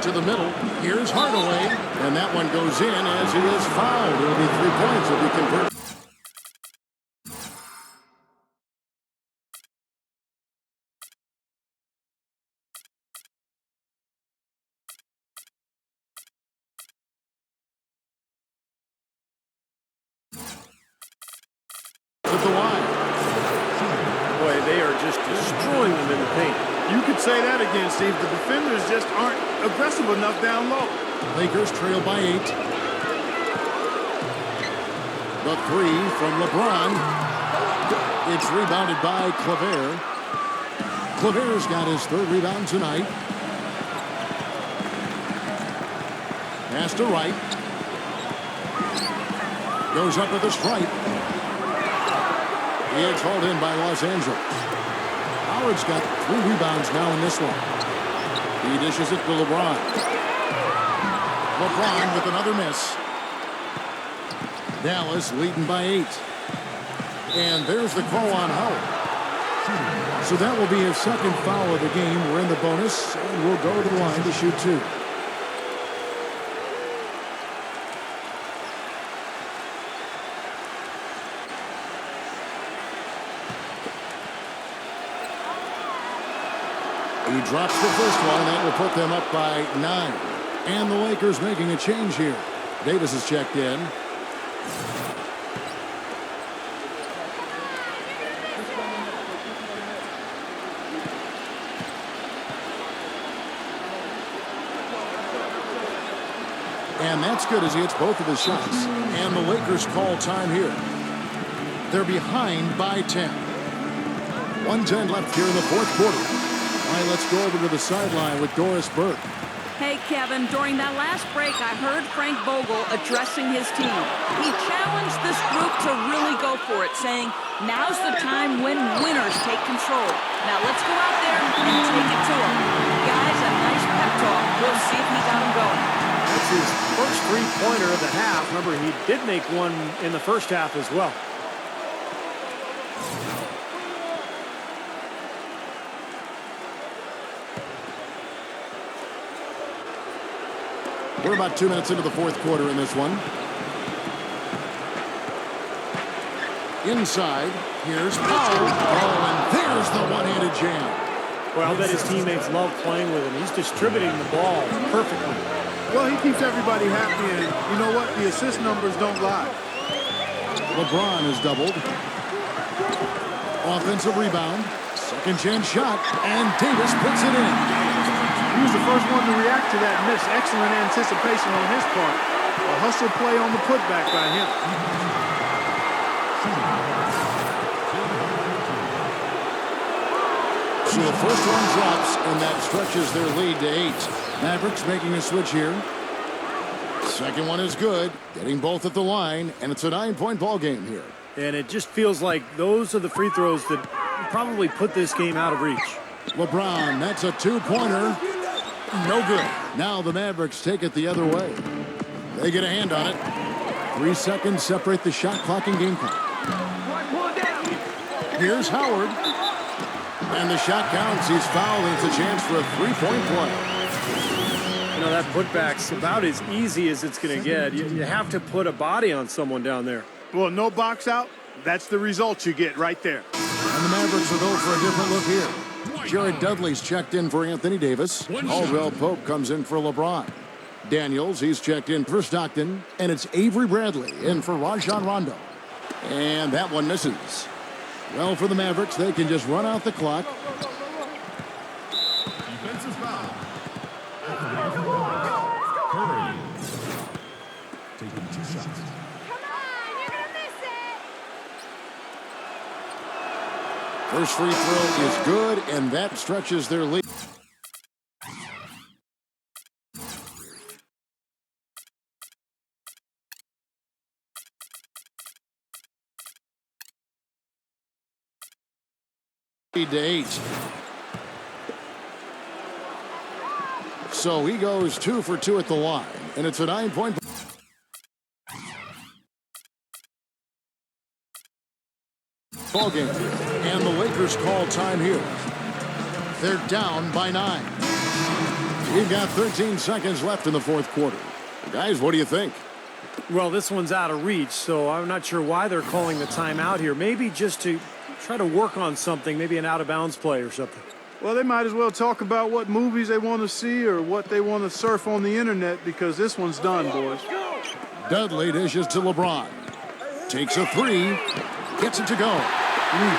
To the middle. Here's Hardaway. And that one goes in as he is fouled. It'll be 3 points if he converts. At the line. Boy, they are just destroying them in the paint. You could say that again, Steve. The defenders just aren't aggressive enough down low. Lakers trail by 8. The three from LeBron. It's rebounded by Claver. Claver's got his 3rd rebound tonight. Pass to Wright. Goes up with a stripe. It's hauled in by Los Angeles. Howard's got 3 rebounds now in this one. He dishes it to LeBron. LeBron with another miss. Dallas leading by 8. And there's the call on Howard. So that will be his 2nd foul of the game. We're in the bonus, and we'll go to the line to shoot 2. He drops the first one. That will put them up by 9. And the Lakers making a change here. Davis is checked in. And that's good as he hits both of his shots. And the Lakers call time here. They're behind by 10. 1:10 left here in the fourth quarter. All right, let's go over to the sideline with Doris Burke. Hey, Kevin, during that last break, I heard Frank Vogel addressing his team. He challenged this group to really go for it, saying, now's the time when winners take control. Now let's go out there and take it to them. Guys, a nice pep talk. We'll see if he got him going. That's his first three-pointer of the half. Remember, he did make one in the first half as well. We're about 2 minutes into the fourth quarter in this one. Inside, here's Powell. Oh, and there's the one-handed jam. Well, I bet his teammates love playing with him. He's distributing the ball perfectly. Well, he keeps everybody happy, and you know what? The assist numbers don't lie. LeBron is doubled. Offensive rebound. Second chance shot, and Davis puts it in. He was the first one to react to that miss. Excellent anticipation on his part. A hustle play on the putback by him. So the first one drops, and that stretches their lead to 8. Mavericks making a switch here. Second one is good, getting both at the line, and it's a 9-point ball game here. And it just feels like those are the free throws that probably put this game out of reach. LeBron, that's a two-pointer. No good. Now the Mavericks take it the other way. They get a hand on it. 3 seconds separate the shot clock and game clock. Here's Howard. And the shot counts. He's fouled, and it's a chance for a three-point play. You know, that putback's about as easy as it's going to get. You have to put a body on someone down there. Well, no box out. That's the result you get right there. And the Mavericks will go for a different look here. Jared Dudley's checked in for Anthony Davis. Caldwell Pope comes in for LeBron. Daniels, he's checked in for Stockton. And it's Avery Bradley in for Rajon Rondo. And that one misses. Well, for the Mavericks, they can just run out the clock. Defensive foul. Curry. Taking 2 shots. Come on, you're gonna miss it. First free throw is good, and that stretches their lead. To 8. So he goes 2 for 2 at the line, and it's a 9-point ball game. And the Lakers call time here. They're down by 9. We've got 13 seconds left in the fourth quarter. Guys, what do you think? Well, this one's out of reach, so I'm not sure why they're calling the timeout here. Maybe just to try to work on something, maybe an out-of-bounds play or something. Well, they might as well talk about what movies they want to see or what they want to surf on the internet, because this one's done, boys. Dudley dishes to LeBron. Takes a 3. Gets it to go. They're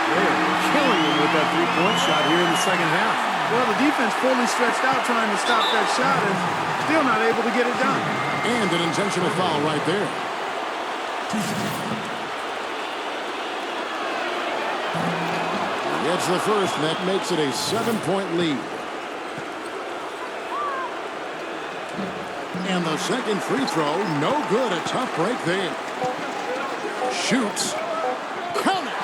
killing him with that three-point shot here in the second half. Well, the defense fully stretched out trying to stop that shot and still not able to get it done. And an intentional foul right there. Gets the first, and that makes it a 7-point lead. And the second free throw, no good. A tough break there. Shoots. Count it.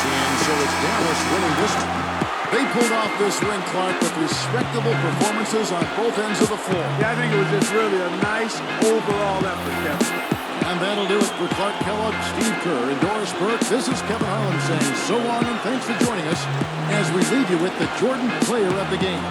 And so it's Dallas winning this one. They pulled off this win, Clark, with respectable performances on both ends of the floor. Yeah, I think it was just really a nice overall effort, Kevin. And that'll do it for Clark Kellogg, Steve Kerr, and Doris Burke. This is Kevin Harlan saying so long and thanks for joining us as we leave you with the Jordan player of the game.